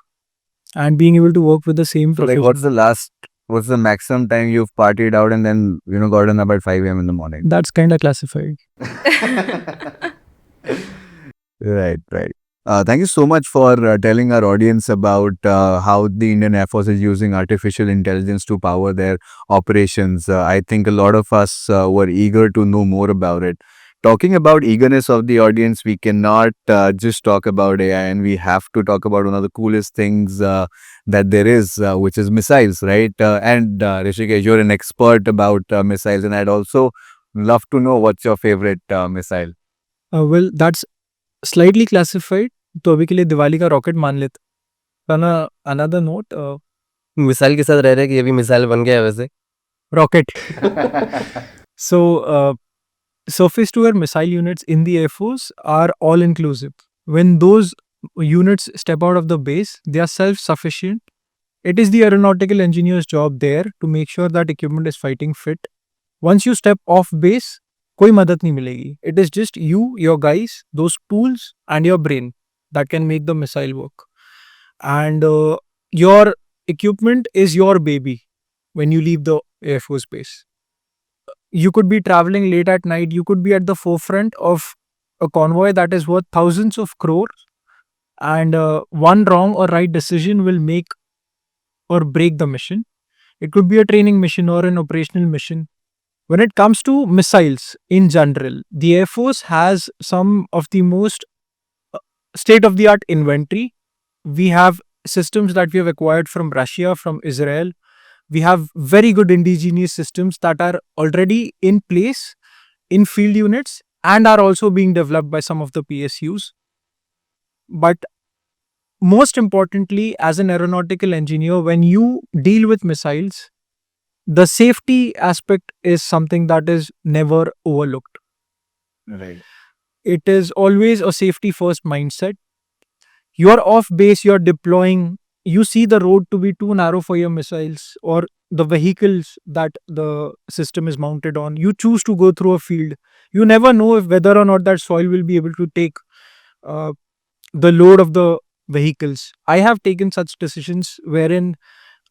and being able to work with the same So, like, professional. what's the maximum time you've partied out and then, gotten up at 5 a.m. in the morning? That's kind of classified. Right. Thank you so much for telling our audience about how the Indian Air Force is using artificial intelligence to power their operations. I think a lot of us were eager to know more about it. Talking about eagerness of the audience, we cannot just talk about AI, and we have to talk about one of the coolest things that there is, which is missiles, right? And Rishikesh, you're an expert about missiles, and I'd also love to know what's your favorite missile. Well, that's slightly classified. तो अभी के लिए दिवाली का rocket मान लेते. On another note, missile के साथ रह रहे कि ये भी मिसाइल बन गया है वैसे. rocket. So, surface to air missile units in the Air Force are all inclusive. When those units step out of the base, they are self-sufficient. It is the aeronautical engineer's job there to make sure that equipment is fighting fit. Once you step off base, कोई मदद नहीं मिलेगी. It is just you, your guys, those tools and your brain that can make the missile work. And your equipment is your baby when you leave the Air Force base. You could be traveling late at night. You could be at the forefront of a convoy that is worth thousands of crores. And one wrong or right decision will make or break the mission. It could be a training mission or an operational mission. When it comes to missiles in general, the Air Force has some of the most state-of-the-art inventory. We have systems that we have acquired from Russia, from Israel. We have very good indigenous systems that are already in place in field units and are also being developed by some of the PSUs. But most importantly, as an aeronautical engineer, when you deal with missiles, the safety aspect is something that is never overlooked. Right. It is always a safety first mindset. You're off base, you're deploying, you see the road to be too narrow for your missiles or the vehicles that the system is mounted on. You choose to go through a field. You never know if whether or not that soil will be able to take the load of the vehicles. I have taken such decisions wherein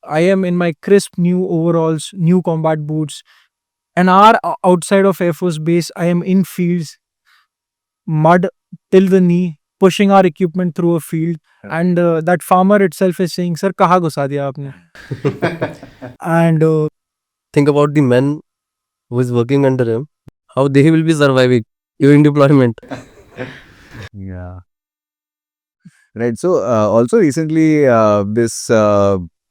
I am in my crisp new overalls, new combat boots, and are outside of Air Force Base. I am in fields, mud till the knee, pushing our equipment through a field, and that farmer itself is saying, "Sir, kaha ghusa diya aapne?" And Think about the men who is working under him, how they will be surviving during deployment. Yeah. Right. So, also recently, this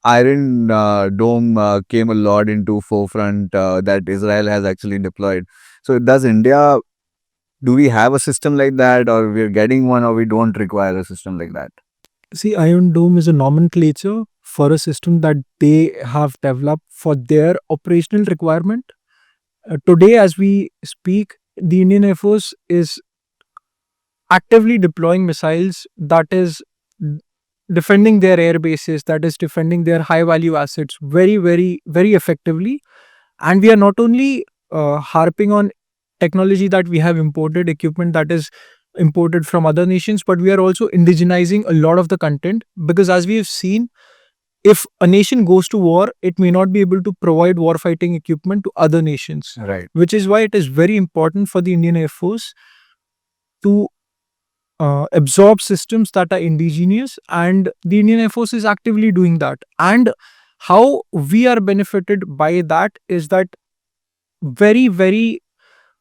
Iron Dome came a lot into forefront that Israel has actually deployed. So, do we have a system like that, or we're getting one, or we don't require a system like that? see, Iron Dome is a nomenclature for a system that they have developed for their operational requirement. Today, as we speak, the Indian Air Force is actively deploying missiles that is defending their air bases, that is defending their high value assets very, very, very effectively. And we are not only harping on technology that we have imported, equipment that is imported from other nations, but we are also indigenizing a lot of the content because, as we have seen, if a nation goes to war, it may not be able to provide warfighting equipment to other nations, Right. which is why it is very important for the Indian Air Force to absorb systems that are indigenous, and the Indian Air Force is actively doing that. And how we are benefited by that is that very, very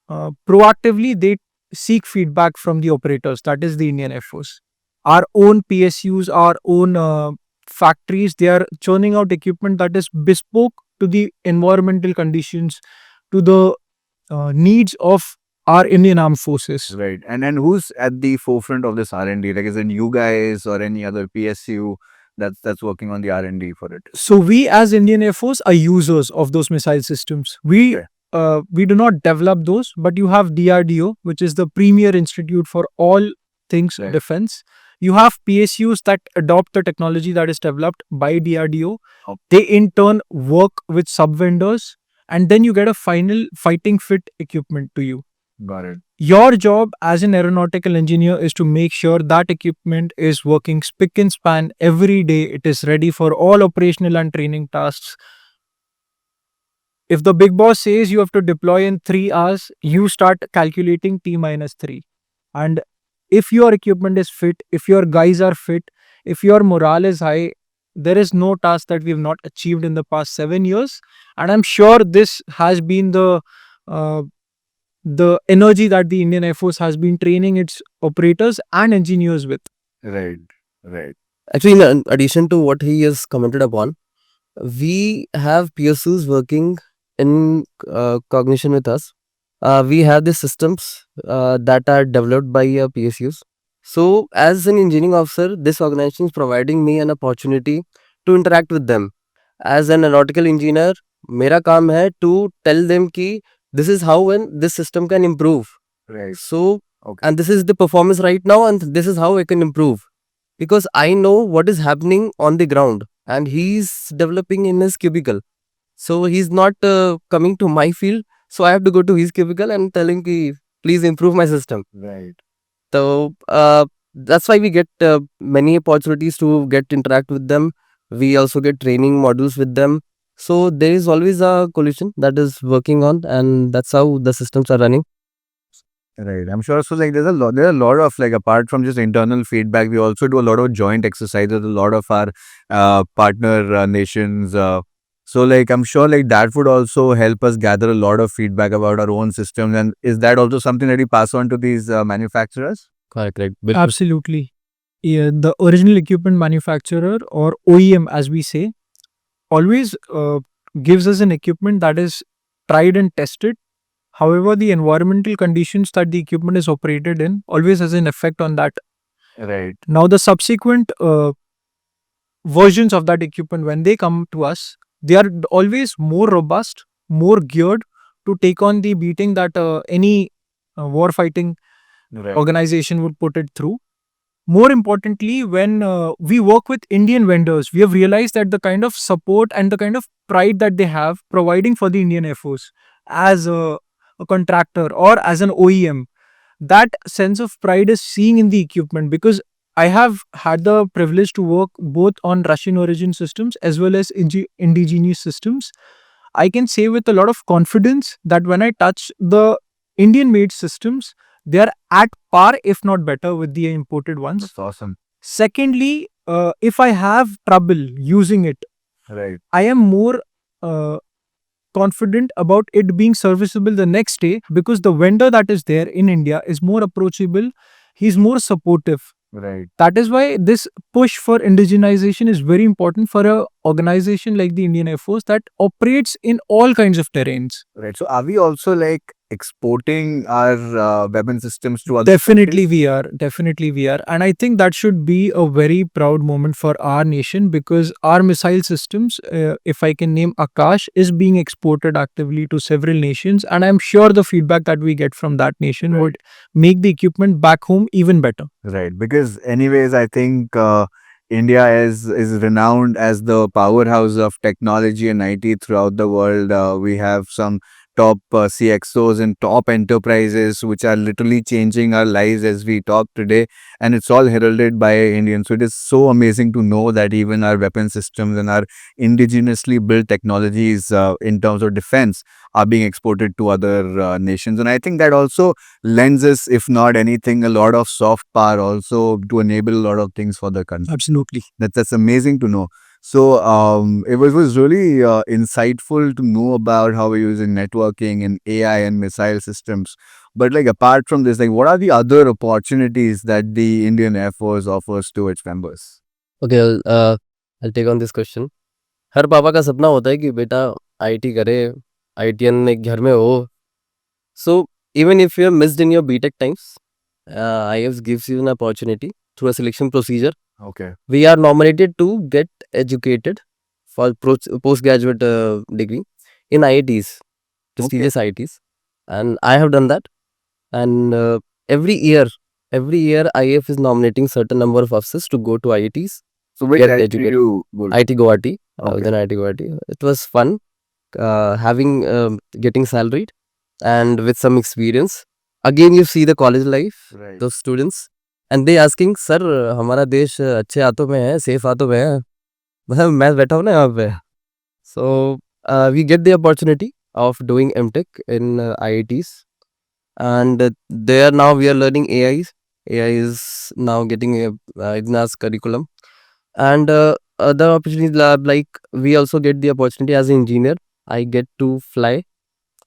proactively they seek feedback from the operators, that is the Indian Air Force. Our own PSUs, our own factories, they are churning out equipment that is bespoke to the environmental conditions, to the needs of our Indian Armed Forces. Right. And who's at the forefront of this R&D? Like, is it you guys or any other PSU that's working on the R&D for it? So we as Indian Air Force are users of those missile systems. Okay. We do not develop those, but you have DRDO, which is the premier institute for all things Right. defense. You have PSUs that adopt the technology that is developed by DRDO. Okay. They in turn work with sub vendors, and then you get a final fighting fit equipment to you. Got it. Your job as an aeronautical engineer is to make sure that equipment is working spick and span every day. It is ready for all operational and training tasks. If the big boss says you have to deploy in 3 hours, you start calculating T minus 3. And if your equipment is fit, if your guys are fit, if your morale is high, there is no task that we have not achieved in the past 7 years. And I'm sure this has been the energy that the Indian Air Force has been training its operators and engineers with. Right. Right. Actually, in addition to what he has commented upon, we have PSUs working in cognition with us. We have the systems that are developed by PSUs. So, as an engineering officer, this organization is providing me an opportunity to interact with them. As an aeronautical engineer, मेरा काम है to tell them कि this is how when this system can improve. Right. So, Okay. and this is the performance right now, and this is how I can improve. Because I know what is happening on the ground, and he's developing in his cubicle. So he's not coming to my field. So I have to go to his cubicle and tell him ki, please improve my system. Right. So that's why we get many opportunities to get interact with them. We also get training modules with them. So there is always a coalition that is working on, and that's how the systems are running. Right. I'm sure. So like there are a lot of like apart from just internal feedback, we also do a lot of joint exercises with a lot of our partner nations. So like I'm sure like that would also help us gather a lot of feedback about our own systems. And is that also something that you pass on to these manufacturers? Correct. Absolutely. Yeah, the original equipment manufacturer, or OEM as we say, always gives us an equipment that is tried and tested. However, the environmental conditions that the equipment is operated in always has an effect on that. Right. Now, the subsequent versions of that equipment, when they come to us, they are always more robust, more geared to take on the beating that any war fighting Right. organization would put it through. More importantly, when we work with Indian vendors, we have realized that the kind of support and the kind of pride that they have providing for the Indian Air Force as a contractor or as an OEM, that sense of pride is seen in the equipment, because I have had the privilege to work both on Russian origin systems as well as indigenous systems. I can say with a lot of confidence that when I touch the Indian made systems, they are at par, if not better, with the imported ones. That's awesome. Secondly, if I have trouble using it, Right. I am more confident about it being serviceable the next day, because the vendor that is there in India is more approachable, he's more supportive. Right. That is why this push for indigenization is very important for a organization like the Indian Air Force that operates in all kinds of terrains. Right. So are we also like exporting our weapon systems to other Definitely countries? we are. And I think that should be a very proud moment for our nation, because our missile systems, if I can name Akash, is being exported actively to several nations. And I'm sure the feedback that we get from that nation Right. would make the equipment back home even better. Right. Because anyways, I think India is renowned as the powerhouse of technology and IT throughout the world. We have some top CXOs and top enterprises which are literally changing our lives as we talk today, and it's all heralded by Indians. So it is so amazing to know that even our weapon systems and our indigenously built technologies in terms of defense are being exported to other nations. And I think that also lends us, if not anything, a lot of soft power also to enable a lot of things for the country. Absolutely. That's amazing to know. So it was really insightful to know about how we're using networking and AI and missile systems. But like apart from this, like what are the other opportunities that the Indian Air Force offers to its members? Okay, I'll take on this question. हर पापा का सपना होता है कि बेटा IT करे, ITM एक घर में हो. So even if you're missed in your BTech times, IF gives you an opportunity through a selection procedure. Okay. We are nominated to get educated for postgraduate degree in IITs, prestigious IITs, and I have done that. And every year, IIF is nominating certain number of officers to go to IITs. So which Get IIT educated. you go to? IIT Guwahati, Okay. then IIT Guwahati. It was fun, having getting salaried and with some experience. Again, you see the college life, Right. those students, and they asking, sir, हमारा देश अच्छे हाथों में है, safe हाथों में है. मतलब मैं बैठा हूँ ना यहाँ पे. So we get the opportunity of doing MTech in IITs, and there now we are learning AIs. AI is now getting in our curriculum, and other opportunities like we also get the opportunity as an engineer. I get to fly.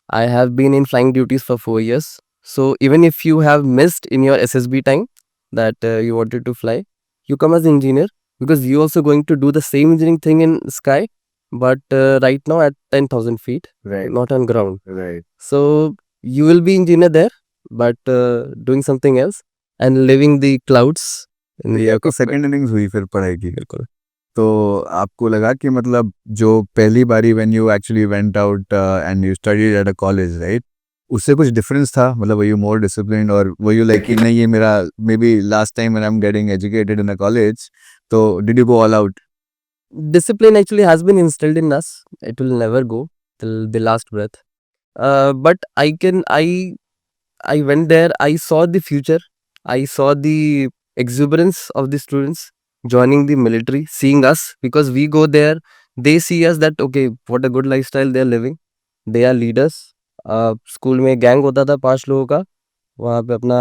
I have been in flying duties for 4 years. So even if you have missed in your SSB time that you wanted to fly, you come as an engineer because you also going to do the same engineering thing in sky, but right now at 10,000 feet, Right. not on ground. Right. So you will be engineer there, but doing something else and living the clouds in the ये आपकी aircraft. Second innings हुई फिर पढ़ाई की। बिल्कुल। तो आपको लगा कि मतलब जो पहली बारी when you actually went out and you studied at a college right, उससे कुछ डिफरेंस था? मतलब वर यू मोर डिसिप्लिन्ड और वर यू लाइक कि नहीं ये मेरा may be last time when I am getting educated in a college, तो did you go all out? Discipline actually has been instilled in us. It will never go till the last breath. But I went there. I saw the future. I saw the exuberance of the students joining the military, seeing us because we go there. They see us that okay, what a good lifestyle they are living. They are leaders. School में gang होता था 5 लोगों का, वहाँ पे अपना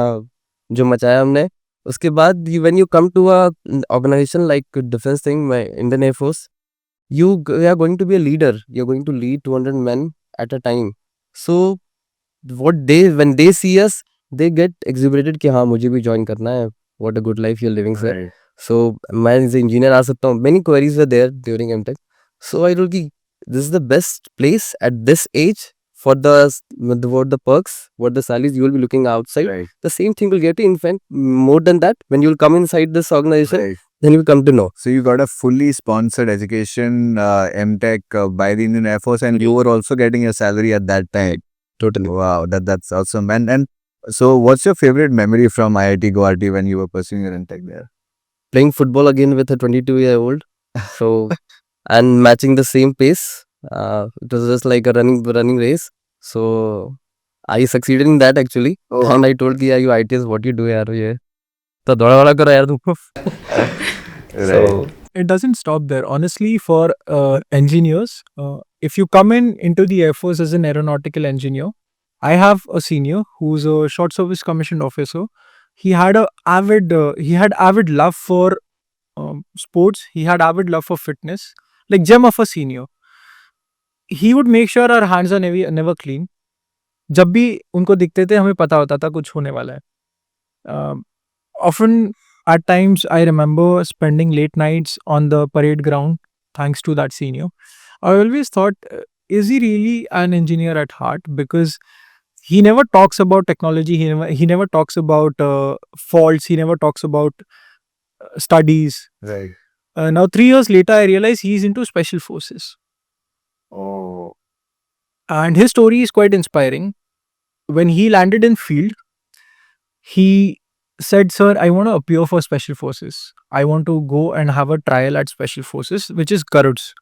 जो मचाया हमने. उसके बाद when you come to a organization like defense thing, my Indian Air Force, you are going to be a leader. You're going to lead 200 men at a time. So when they see us, they get exhilarated कि हाँ मुझे भी join करना है. What a good life you're living, sir. So मैं as an engineer आ सकता हूँ. Many queries were there during MTech. So I told कि this is the best place at this age for what the perks, what the salaries you will be looking outside. Right. The same thing will get in fact more than that when you will come inside this organization. Right. Then you will come to know. So you got a fully sponsored education, MTech by the Indian Air Force, and you were also getting your salary at that time. Totally. Wow, that's awesome. And so what's your favorite memory from IIT Guwahati when you were pursuing your MTech there? Playing football again with a 22-year-old. So and matching the same pace. It was just like a running race. So I succeeded in that actually. Oh. And I told कि you ITS what you do यार ये तो दौड़ा करो यार तुमको. So It doesn't stop there. Honestly, for engineers, if you come into the Air Force as an aeronautical engineer, I have a senior who's a short service commissioned officer. He had avid love for sports. He had avid love for fitness, like gem of a senior. He would make sure our hands are never clean. जब भी उनको दिखते थे हमें पता होता था कुछ होने वाला है. Often at times I remember spending late nights on the parade ground thanks to that senior. I always thought, is he really an engineer at heart? Because he never talks about technology, he never talks about faults, he never talks about studies. Right. Now 3 years later I realize he's into special forces. Oh. And his story is quite inspiring. When he landed in field, he said, sir, I want to appear for special forces. I want to go and have a trial at special forces, which is Garuds.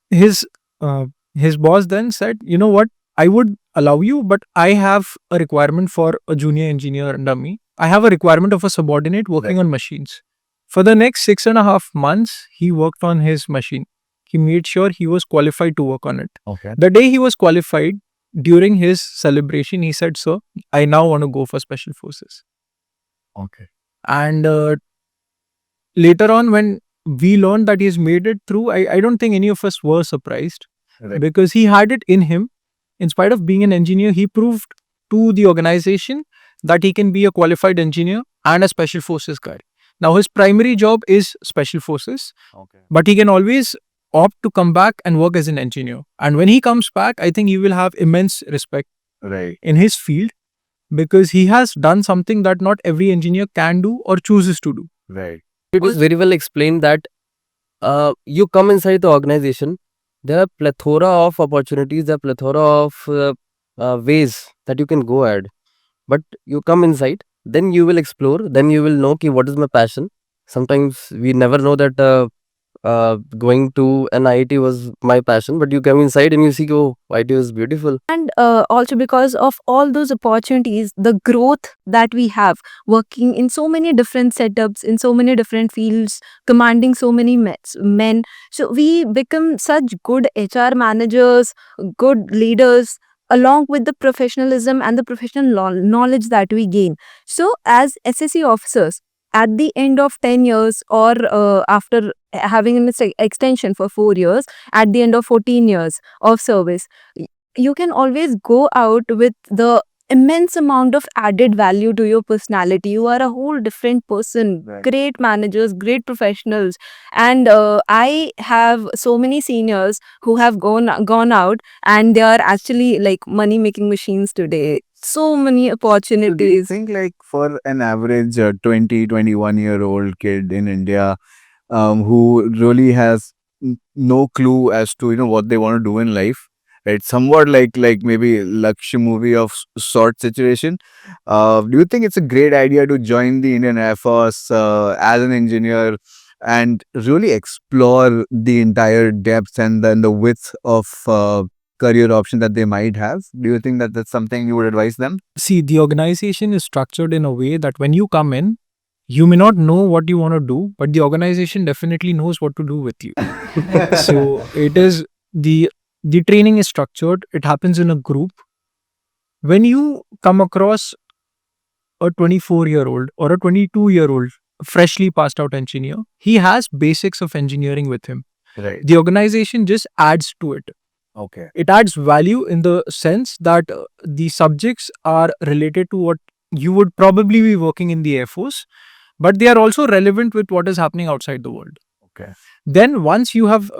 His boss then said, you know what, I would allow you, but I have a requirement for a junior engineer under me. I have a requirement of a subordinate working on machines. For the next 6.5 months, he worked on his machine. He made sure he was qualified to work on it. Okay. The day he was qualified, during his celebration, he said, sir, I now want to go for special forces. Okay. And later on, when we learned that he's made it through, I don't think any of us were surprised. Right. Because he had it in him. In spite of being an engineer, he proved to the organization that he can be a qualified engineer and a special forces guy. Now, his primary job is special forces, Okay. but he can always opt to come back and work as an engineer. And when he comes back, I think he will have immense respect Right. in his field, because he has done something that not every engineer can do or chooses to do. Right. It is very well explained that you come inside the organization, there are plethora of opportunities, there are plethora of ways that you can go ahead. But you come inside, then you will explore, then you will know ki what is my passion. Sometimes we never know that going to an IIT was my passion, but you come inside and you see, oh, IIT is beautiful. And also because of all those opportunities, the growth that we have working in so many different setups, in so many different fields, commanding so many men. So we become such good HR managers, good leaders, along with the professionalism and the professional knowledge that we gain. So as SSC officers, at the end of 10 years or after having an extension for 4 years, at the end of 14 years of service, you can always go out with the immense amount of added value to your personality. You are a whole different person. Right. Great managers, great professionals. And I have so many seniors who have gone out, and they are actually like money making machines today. So many So do you opportunities. think like for an average 20, 21-year-old kid in India who really has no clue as to what they want to do in life, right? Somewhat like maybe Lakshya movie of sort situation. Do you think it's a great idea to join the Indian Air Force as an engineer and really explore the entire depth and then the width of career option that they might have? Do you think that that's something you would advise them? See, the organization is structured in a way that when you come in, you may not know what you want to do, but the organization definitely knows what to do with you. So it is the training is structured. It happens in a group. When you come across a 24-year-old or a 22-year-old freshly passed out engineer, he has basics of engineering with him. Right. The organization just adds to it. Okay. It adds value in the sense that the subjects are related to what you would probably be working in the Air Force, but they are also relevant with what is happening outside the world. Okay. Then once you have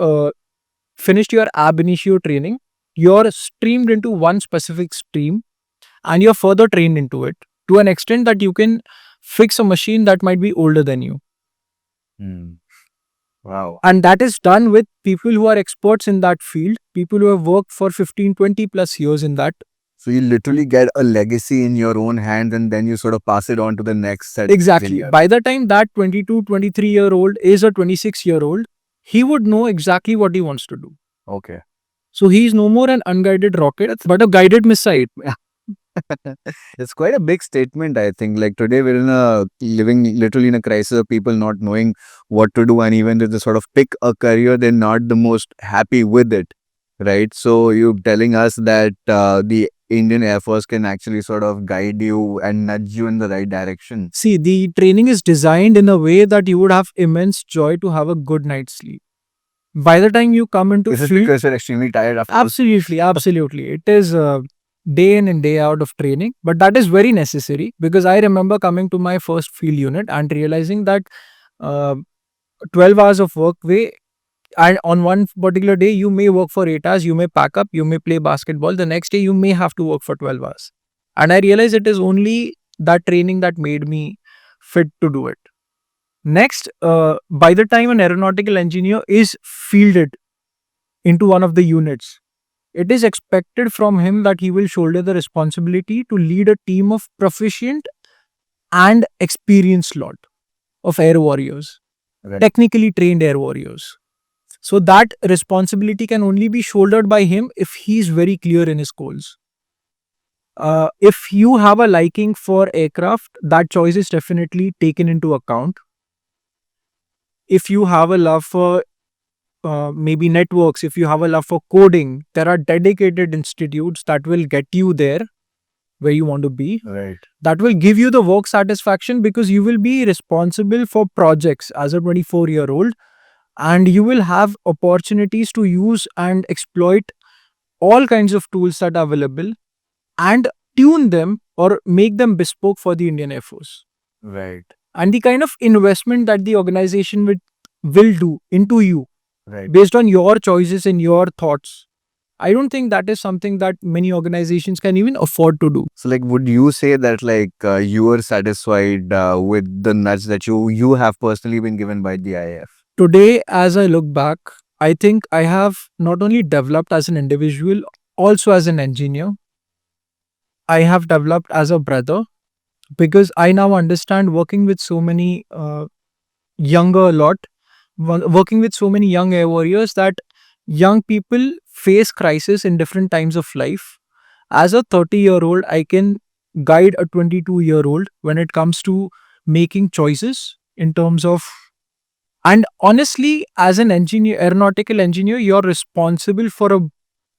finished your ab initio training, you're streamed into one specific stream and you're further trained into it to an extent that you can fix a machine that might be older than you. Hmm. Wow. And that is done with people who are experts in that field, people who have worked for 15, 20 plus years in that. So you literally get a legacy in your own hands and then you sort of pass it on to the next set. Exactly. engineer. By the time that 22, 23-year-old is a 26-year-old, he would know exactly what he wants to do. Okay. So he is no more an unguided rocket, but a guided missile. It's quite a big statement, I think. Like today we're living literally in a crisis of people not knowing what to do, and even if they sort of pick a career, they're not the most happy with it. Right. So you're telling us that the Indian Air Force can actually sort of guide you and nudge you in the right direction. See, the training is designed in a way that you would have immense joy to have a good night's sleep. By the time you come into This is field, because you're extremely tired after absolutely, absolutely. It is day in and day out of training, but that is very necessary because I remember coming to my first field unit and realizing that 12 hours of work way, and on one particular day you may work for 8 hours, you may pack up, you may play basketball, the next day you may have to work for 12 hours. And I realized it is only that training that made me fit to do it. Next, by the time an aeronautical engineer is fielded into one of the units, it is expected from him that he will shoulder the responsibility to lead a team of proficient and experienced lot of air warriors, Right. technically trained air warriors. So that responsibility can only be shouldered by him if he is very clear in his goals. If you have a liking for aircraft, that choice is definitely taken into account. If you have a love for maybe networks, if you have a love for coding, there are dedicated institutes that will get you there where you want to be. Right. That will give you the work satisfaction because you will be responsible for projects as a 24-year-old, and you will have opportunities to use and exploit all kinds of tools that are available and tune them or make them bespoke for the Indian Air Force. Right. And the kind of investment that the organization will do into you Right. based on your choices and your thoughts I don't think that is something that many organizations can even afford to do. So, like, would you say that you were satisfied with the nudge that you have personally been given by the IAF? Today, as I look back, I think I have not only developed as an individual, also as an engineer. I have developed as a brother because I now understand working with so many younger lot, working with so many young air warriors, that young people face crisis in different times of life. As a 30-year-old, I can guide a 22-year-old when it comes to making choices in terms of. And honestly, as an engineer, aeronautical engineer, you're responsible for a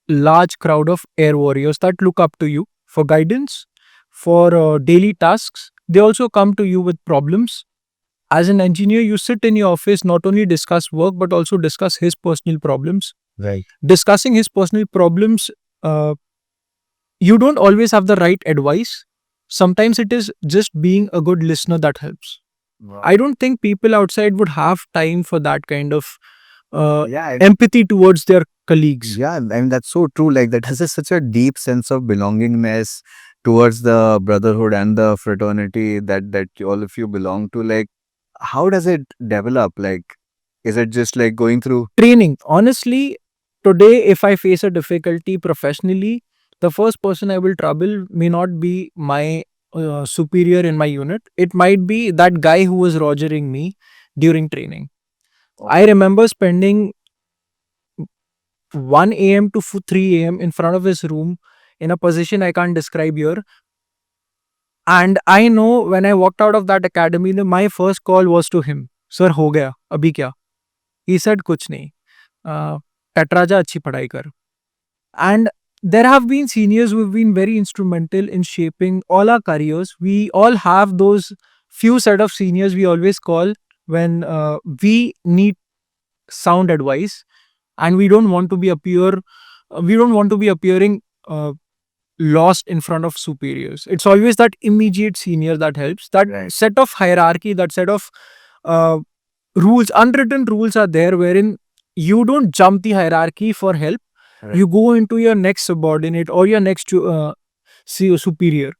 large crowd of air warriors that look up to you for guidance, for daily tasks. They also come to you with problems. As an engineer, you sit in your office, not only discuss work, but also discuss his personal problems. Right. Discussing his personal problems, you don't always have the right advice. Sometimes it is just being a good listener that helps. I don't think people outside would have time for that kind of Yeah, empathy towards their colleagues. yeah, I mean that's so true. Like that has such a deep sense of belongingness towards the brotherhood and the fraternity that all of you belong to. Like, how does it develop? Like, is it just like going through? Training. Honestly, today, if I face a difficulty professionally, the first person I will trouble may not be my superior in my unit. It might be that guy who was rogering me during training. I remember spending 1 a.m. to 3 a.m. in front of his room in a position I can't describe here. And I know when I walked out of that academy, my first call was to him. Sir, ho gaya, abhi kya? He said, kuch nahi. Tatraja achhi padhai kar. And there have been seniors who have been very instrumental in shaping all our careers. We all have those few set of seniors we always call when we need sound advice, and we don't want to be appearing lost in front of superiors. It's always that immediate senior that helps. That Right. set of hierarchy, that set of uh, rules, unwritten rules are there wherein you don't jump the hierarchy for help. Right. You go into your next subordinate or your next superior.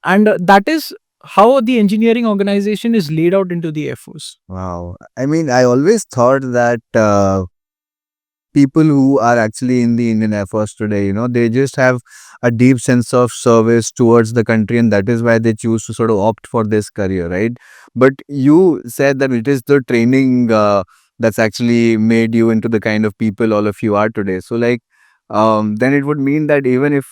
And that is how the engineering organization is laid out into the Air Force. Wow. I mean, I always thought that people who are actually in the Indian Air Force today, they just have a deep sense of service towards the country, and that is why they choose to sort of opt for this career, right? But you said that it is the training that's actually made you into the kind of people all of you are today. So, like, then it would mean that even if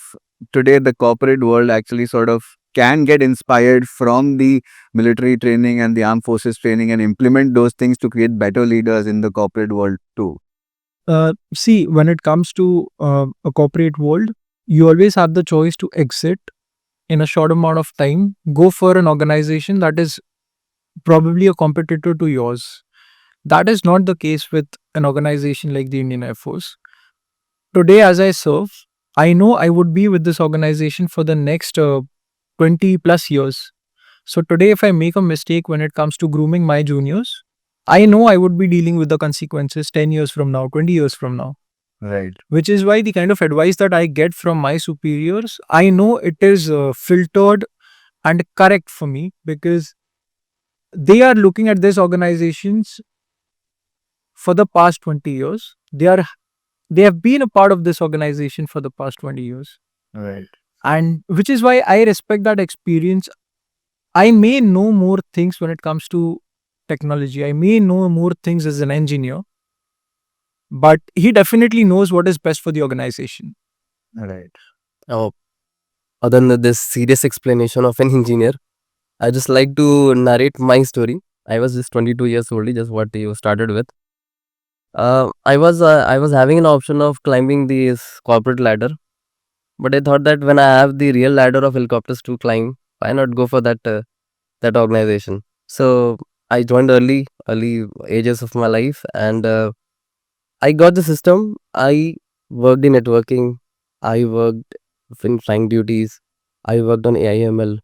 today the corporate world actually sort of can get inspired from the military training and the armed forces training and implement those things to create better leaders in the corporate world too. See, when it comes to a corporate world, you always have the choice to exit in a short amount of time, go for an organization that is probably a competitor to yours. That is not the case with an organization like the Indian Air Force. Today, as I serve, I know I would be with this organization for the next 20 plus years. So, today, if I make a mistake when it comes to grooming my juniors, I know I would be dealing with the consequences 10 years from now, 20 years from now. Right. Which is why the kind of advice that I get from my superiors, I know it is filtered and correct for me, because they are looking at these organizations for the past 20 years. They have been a part of this organization for the past 20 years. Right. And which is why I respect that experience. I may know more things when it comes to technology. I may know more things as an engineer, but he definitely knows what is best for the organization. Right. Oh, other than this serious explanation of an engineer, I just like to narrate my story. I was just 22 years old, just what you started with. I was having an option of climbing this corporate ladder, but I thought that when I have the real ladder of helicopters to climb, why not go for that organization? So I joined early ages of my life, and I got the system. I worked in networking. I worked in flying duties. I worked on AIML.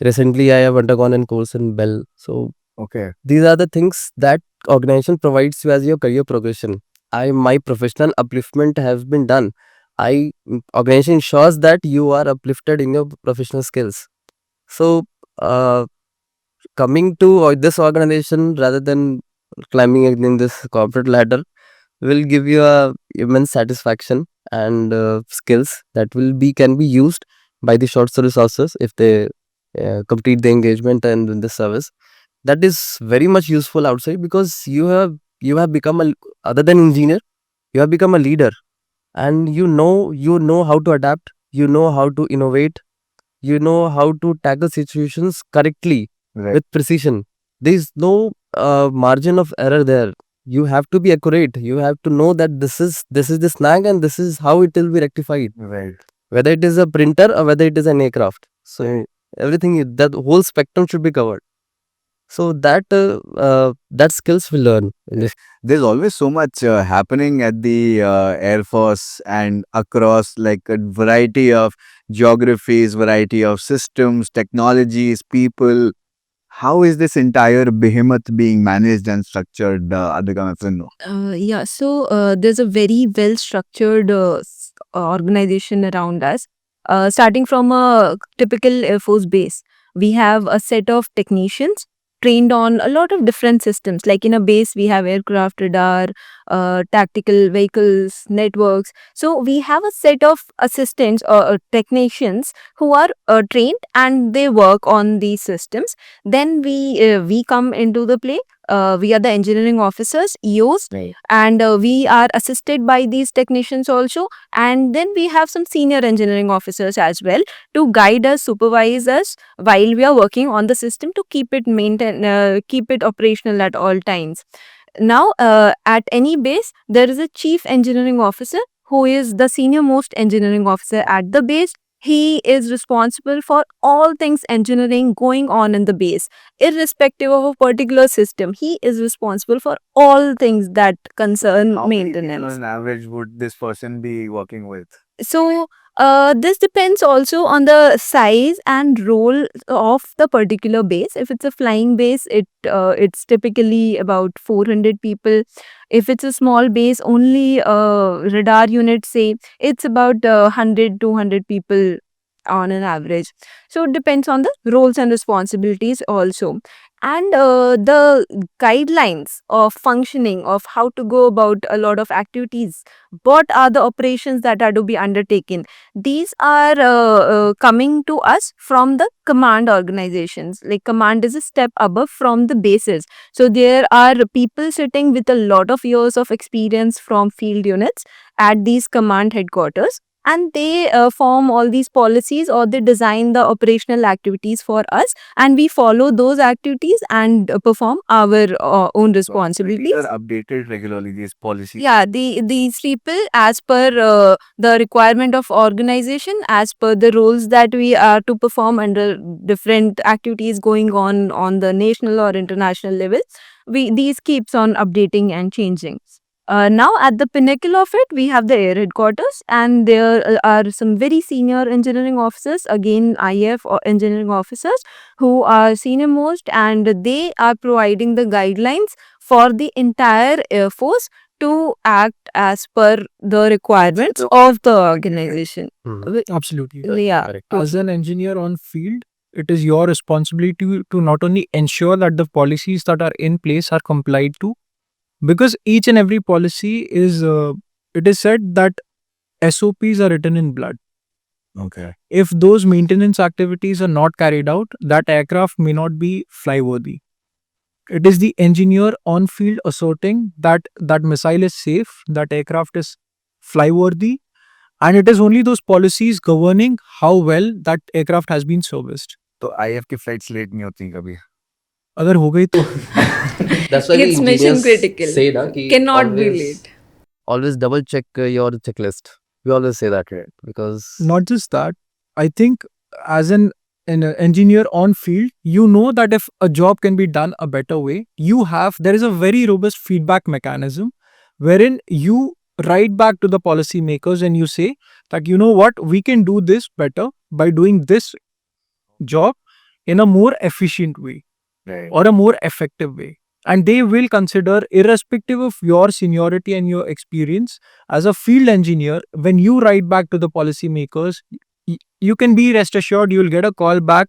Recently, I have undergone a course in Bell. So Okay. these are the things that organization provides you as your career progression. My professional upliftment has been done, Organization ensures that you are uplifted in your professional skills. So, coming to this organization rather than climbing in this corporate ladder will give you a immense satisfaction and skills that will be can be used by the short service officers if they complete the engagement and in the service. That is very much useful outside because you have become a, other than engineer, you have become a leader, and you know how to adapt, you know how to innovate, you know how to tackle situations correctly Right. with precision. There is no margin of error there. You have to be accurate. You have to know that this is the snag and this is how it will be rectified. Right. Whether it is a printer or whether it is an aircraft. So everything that whole spectrum should be covered. So that skills we learn in this. There's always so much happening at the Air Force and across like a variety of geographies, variety of systems, technologies, people. How is this entire behemoth being managed and structured, Adhika Mefrino? Yeah, so there's a very well structured organization around us. Starting from a typical Air Force base, we have a set of technicians trained on a lot of different systems. Like in a base, we have aircraft, radar, tactical vehicles, networks. So we have a set of assistants or technicians who are trained and they work on these systems. Then we come into the play. We are the engineering officers, EOs, Right. and we are assisted by these technicians also. And then we have some senior engineering officers as well to guide us, supervise us while we are working on the system to keep it operational at all times. Now, at any base, there is a chief engineering officer who is the senior most engineering officer at the base. He is responsible for all things engineering going on in the base, irrespective of a particular system. He is responsible for all things that concern maintenance. average would this person be working with? So, this depends also on the size and role of the particular base. If it's a flying base, it's typically about 400 people. If it's a small base, only radar unit, say, it's about 100 200 people on an average. So it depends on the roles and responsibilities also. And the guidelines of functioning of how to go about a lot of activities, what are the operations that are to be undertaken, these are coming to us from the command organizations. Like command is a step above from the bases, so there are people sitting with a lot of years of experience from field units at these command headquarters, and they form all these policies or they design the operational activities for us, and we follow those activities and perform our own responsibilities. These are updated regularly, these policies. Yeah, these people, as per the requirement of organization, as per the roles that we are to perform under different activities going on the national or international level, these keeps on updating and changing. Now at the pinnacle of it, we have the air headquarters, and there are some very senior engineering officers, again IF or engineering officers, who are senior most, and they are providing the guidelines for the entire Air Force to act as per the requirements of the organization. Absolutely. Yeah. Correct. As an engineer on field, it is your responsibility to not only ensure that the policies that are in place are complied to, because each and every policy is, it is said that SOPs are written in blood. Okay. If those maintenance activities are not carried out, that aircraft may not be flyworthy. It is the engineer on field asserting that that missile is safe, that aircraft is flyworthy, and it is only those policies governing how well that aircraft has been serviced. तो IF की flights late नहीं होती कभी. अगर हो गई तो That's why the It's mission engineers critical. say na, ki Cannot be always- late. Always double check your checklist. We always say that, right? Because not just that, I think as an engineer on field, you know that if a job can be done a better way, there is a very robust feedback mechanism wherein you write back to the policymakers and you say that, you know what, we can do this better by doing this job in a more efficient way Right. or a more effective way. and they will consider, irrespective of your seniority and your experience as a field engineer, when you write back to the policymakers, you can be rest assured you'll get a call back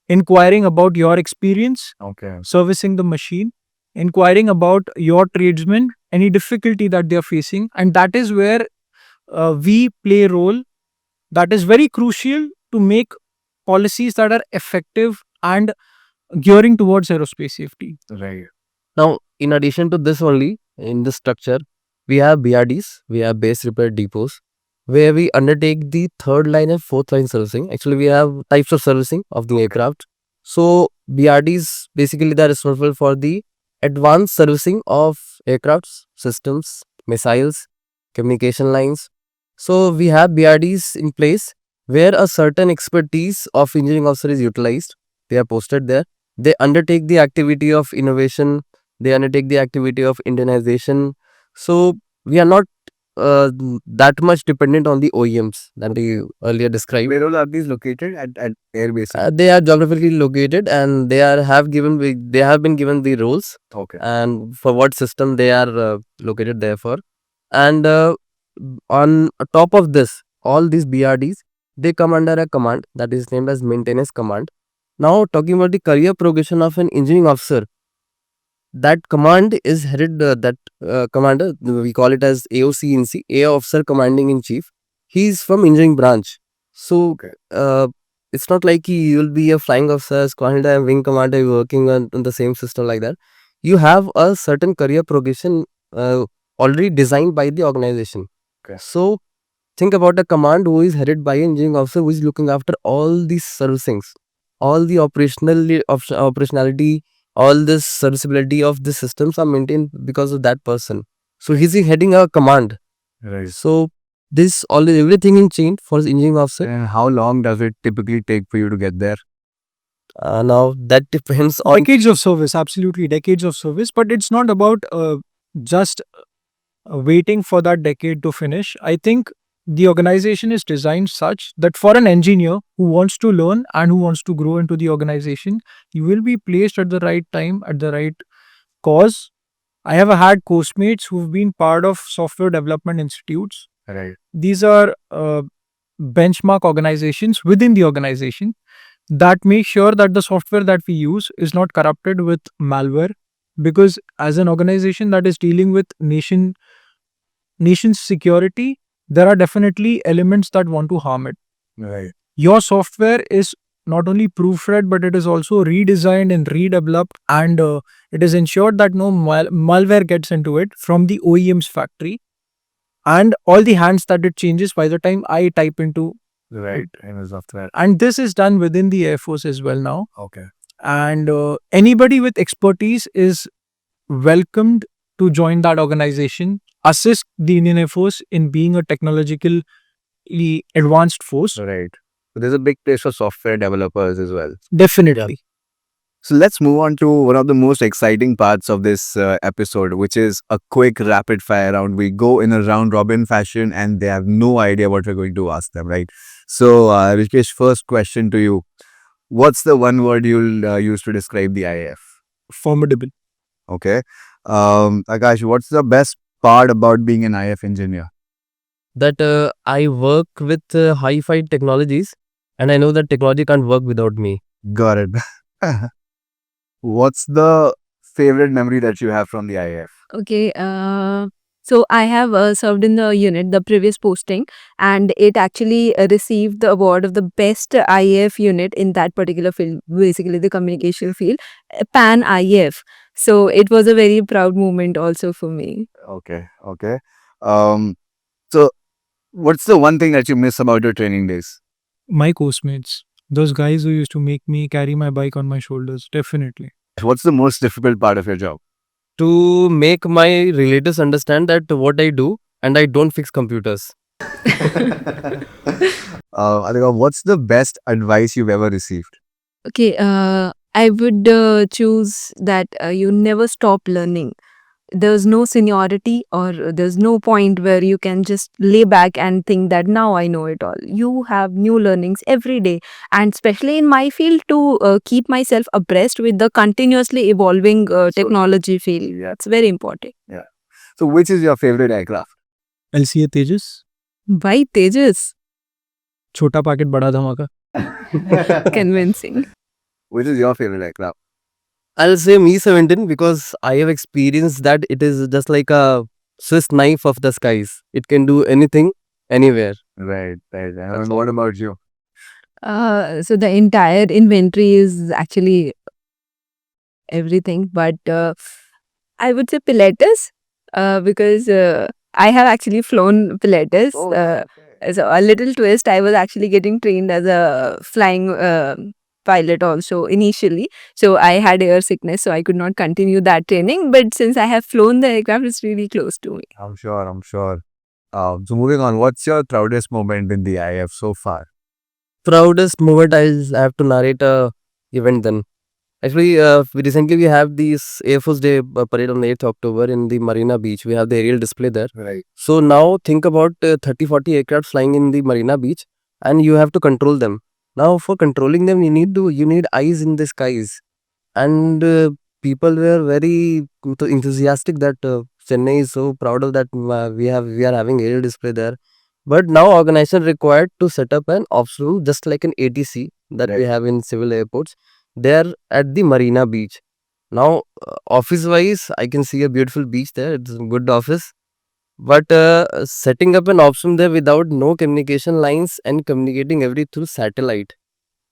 inquiring about your experience Okay. servicing the machine, inquiring about your tradesmen, any difficulty that they are facing, and that is where we play a role that is very crucial to make policies that are effective and gearing towards aerospace safety. Right. Now, in addition to this only, in this structure, we have BRDs, we have base repair depots, where we undertake the third line and fourth line servicing. Actually, we have types of servicing of the aircraft. So, BRDs basically they are responsible for the advanced servicing of aircrafts, systems, missiles, communication lines. So, we have BRDs in place where a certain expertise of engineering officer is utilized. They are posted there. They undertake the activity of innovation, they undertake the activity of Indianization. So we are not that much dependent on the OEMs that we earlier described. Where all are these located? At air bases? They are geographically located and they have been given the roles Okay. and for what system they are located there for. And on top of this, all these BRDs they come under a command that is named as maintenance command. Now talking about the career progression of an engineering officer, that command is headed commander, we call it as AOC-INC, Air Officer Commanding in Chief. He is from engineering branch. So Okay. it's not like you will be a flying officer, squadron and wing commander working on the same system like that. You have a certain career progression already designed by the organization. Okay. So think about a command who is headed by an engineering officer who is looking after all these servicings, all the operationality, all this serviceability of the systems are maintained because of that person. So he's heading a command. Right. So this all everything in chain for the engineering officer. And how long does it typically take for you to get there? Now that depends on Decades of service, absolutely decades of service, but it's not about just waiting for that decade to finish. I think the organization is designed such that for an engineer who wants to learn and who wants to grow into the organization, you will be placed at the right time, at the right cause. I have had course-mates who've been part of software development institutes. Right. These are benchmark organizations within the organization that make sure that the software that we use is not corrupted with malware, because as an organization that is dealing with nation's security, there are definitely elements that want to harm it. Right. Your software is not only proofread, but it is also redesigned and redeveloped, and it is ensured that no malware gets into it from the OEM's factory, and all the hands that it changes by the time I type into. Right. In the software. And this is done within the Air Force as well now. Okay. And anybody with expertise is welcomed to join that organization, assist the Indian Air Force in being a technologically advanced force. Right. So there's a big place for software developers as well. Definitely. So let's move on to one of the most exciting parts of this episode, which is a quick rapid fire round. We go in a round robin fashion and they have no idea what we're going to ask them, right? So Rikesh, first question to you. What's the one word you'll use to describe the IAF? Formidable. Okay. Akash, what's the best part about being an IF engineer? that I work with hi-fi technologies and I know that technology can't work without me. Got it. What's the favorite memory that you have from the IF? Okay, so I have served in the unit, the previous posting, and it actually received the award of the best IAF unit in that particular field, basically the communication field, Pan IAF. So it was a very proud moment also for me. Okay. Okay. So what's the one thing that you miss about your training days? My course-mates, those guys who used to make me carry my bike on my shoulders, definitely. What's the most difficult part of your job? To make my relatives understand that what I do and I don't fix computers. Adhika, what's the best advice you've ever received? Okay, I would choose that you never stop learning. there's no seniority, or there's no point where you can just lay back and think that now I know it all. You have new learnings every day, and especially in my field, to keep myself abreast with the continuously evolving technology field. Yeah. It's very important. So, which is your favorite aircraft? LCA Tejas, Why Tejas? छोटा packet बड़ा धमाका. Convincing. Which is your favorite aircraft? I'll say Me-17 because I have experienced that it is just like a Swiss knife of the skies. It can do anything, anywhere. Right. And what about you? So the entire inventory is actually everything, but I would say Pilatus, because I have actually flown Pilatus. So a little twist, I was actually getting trained as a flying pilot also initially. So I had air sickness, so I could not continue that training. But since I have flown the aircraft, it's really close to me. I'm sure. So moving on, what's your proudest moment in the IF so far? Proudest moment I have to narrate a event then. Actually, we have this Air Force Day parade on 8th October in the Marina Beach. We have the aerial display there. Right. So now think about 30-40 aircraft flying in the Marina Beach, and you have to control them. Now for controlling them, you need eyes in the skies, and people were very enthusiastic that Chennai is so proud of that. We are having aerial display there. But now organization required to set up an ops room just like an ATC that we Right. have in civil airports. There at the Marina Beach. Now, office wise, I can see a beautiful beach there. It's a good office. But setting up an ops room there without no communication lines and communicating everything through satellite,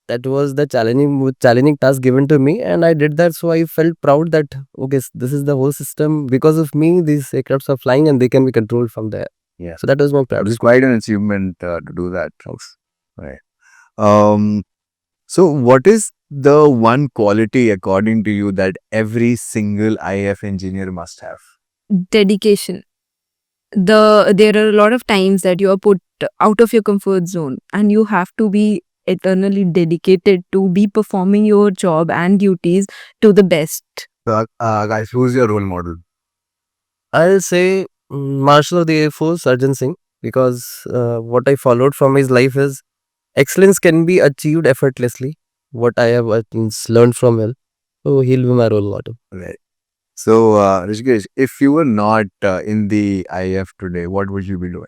that was the challenging task given to me, and I did that. So I felt proud that okay, this is the whole system. Because of me, these aircrafts are flying and they can be controlled from there. Yeah. So that was my It proudest. was quite an achievement to do that. Right. So what is the one quality according to you that every single IF engineer must have? Dedication. There are a lot of times that you are put out of your comfort zone, and you have to be eternally dedicated to be performing your job and duties to the best. Guys, who's your role model? I'll say Marshal of the Air Force, Arjun Singh, because what I followed from his life is excellence can be achieved effortlessly. What I have learned from him. So he'll be my role model. Right. So, Rishikesh, if you were not in the IF today, what would you be doing?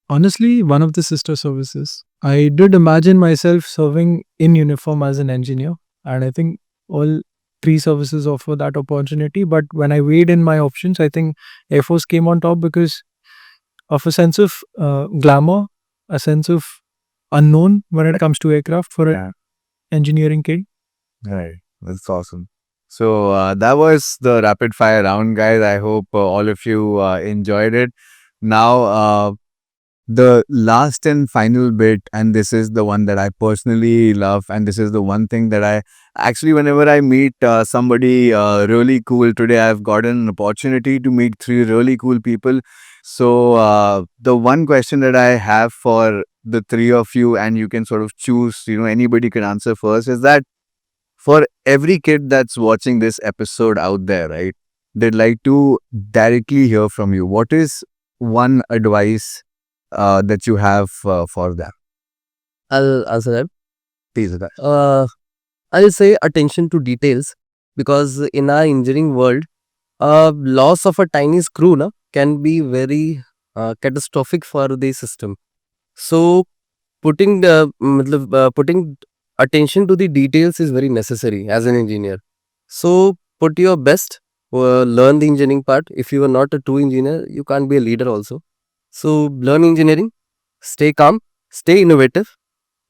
Honestly, one of the sister services. I did imagine myself serving in uniform as an engineer, and I think all three services offer that opportunity. But when I weighed in my options, I think Air Force came on top because of a sense of glamour, a sense of unknown when it comes to aircraft for Yeah. an engineering kid. Right. That's awesome. So that was the rapid fire round, guys. I hope all of you enjoyed it. Now, the last and final bit, and this is the one that I personally love, and this is the one thing that I actually, whenever I meet somebody really cool today, I've gotten an opportunity to meet three really cool people. So the one question that I have for the three of you, and you can sort of choose, anybody can answer first, is that for every kid that's watching this episode out there, right, they'd like to directly hear from you. What is one advice that you have for them? I'll answer that. Please, Akash. I'll say attention to details, because in our engineering world, loss of a tiny screw can be very catastrophic for the system. So putting putting attention to the details is very necessary as an engineer. So put your best, learn the engineering part. If you are not a true engineer, you can't be a leader also. So learn engineering, stay calm, stay innovative,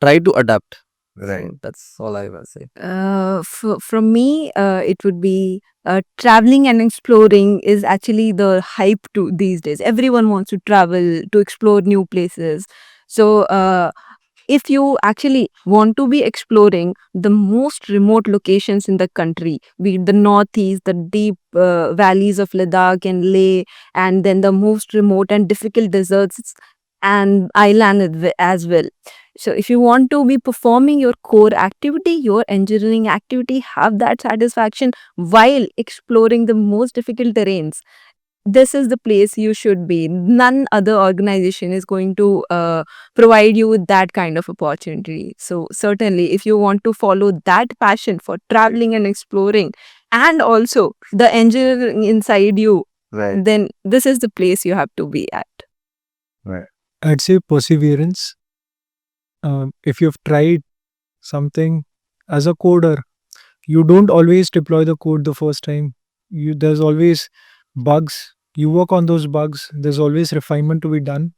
try to adapt. Right. So that's all I will say. From me, it would be traveling and exploring is actually the hype to these days. Everyone wants to travel to explore new places. So if you actually want to be exploring the most remote locations in the country, be it the northeast, the deep valleys of Ladakh and Leh, and then the most remote and difficult deserts and island as well. So if you want to be performing your core activity, your engineering activity, have that satisfaction while exploring the most difficult terrains, this is the place you should be. None other organization is going to provide you with that kind of opportunity. So certainly, if you want to follow that passion for traveling and exploring, and also the engineering inside you, Right. then this is the place you have to be at. I'd say perseverance. If you've tried something as a coder, you don't always deploy the code the first time. There's always bugs. You work on those bugs. There's always refinement to be done.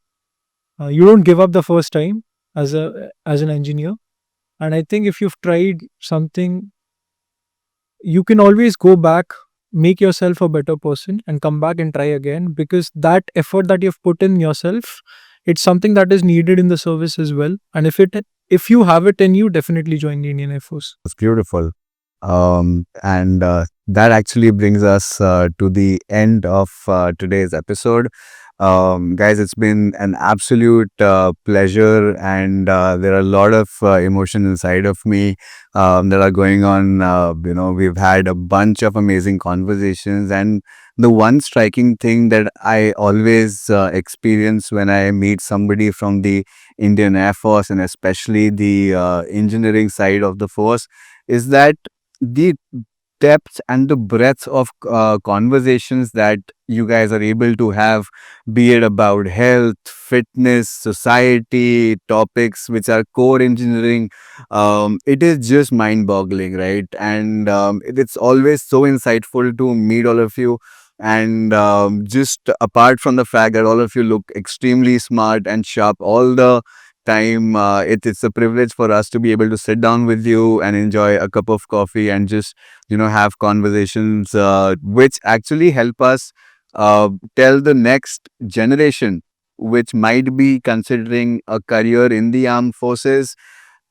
You don't give up the first time as an engineer. And I think if you've tried something, you can always go back, make yourself a better person, and come back and try again, because that effort that you've put in yourself, it's something that is needed in the service as well. And if you have it in you, definitely join the Indian Air Force. It's beautiful. And that actually brings us to the end of today's episode. Guys, it's been an absolute pleasure, and there are a lot of emotions inside of me that are going on. We've had a bunch of amazing conversations, and the one striking thing that I always experience when I meet somebody from the Indian Air Force, and especially the engineering side of the force, is that the depth and the breadth of conversations that you guys are able to have, be it about health, fitness, society, topics which are core engineering. It is just mind boggling, right? And it's always so insightful to meet all of you. And just apart from the fact that all of you look extremely smart and sharp all the time, it's a privilege for us to be able to sit down with you and enjoy a cup of coffee and just have conversations which actually help us tell the next generation which might be considering a career in the armed forces.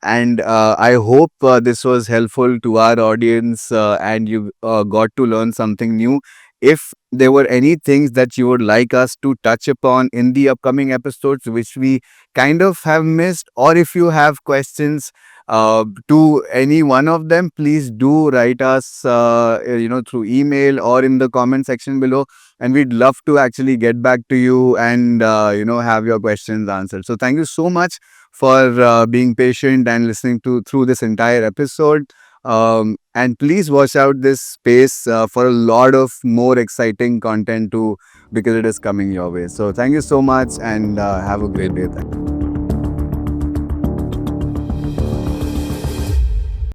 And I hope this was helpful to our audience, and you got to learn something new. If there were any things that you would like us to touch upon in the upcoming episodes which we kind of have missed, or if you have questions to any one of them, please do write us through email or in the comment section below, and we'd love to actually get back to you and have your questions answered. So thank you so much for being patient and listening to through this entire episode. And please watch out this space for a lot of more exciting content too, because it is coming your way. So thank you so much, and have a great day.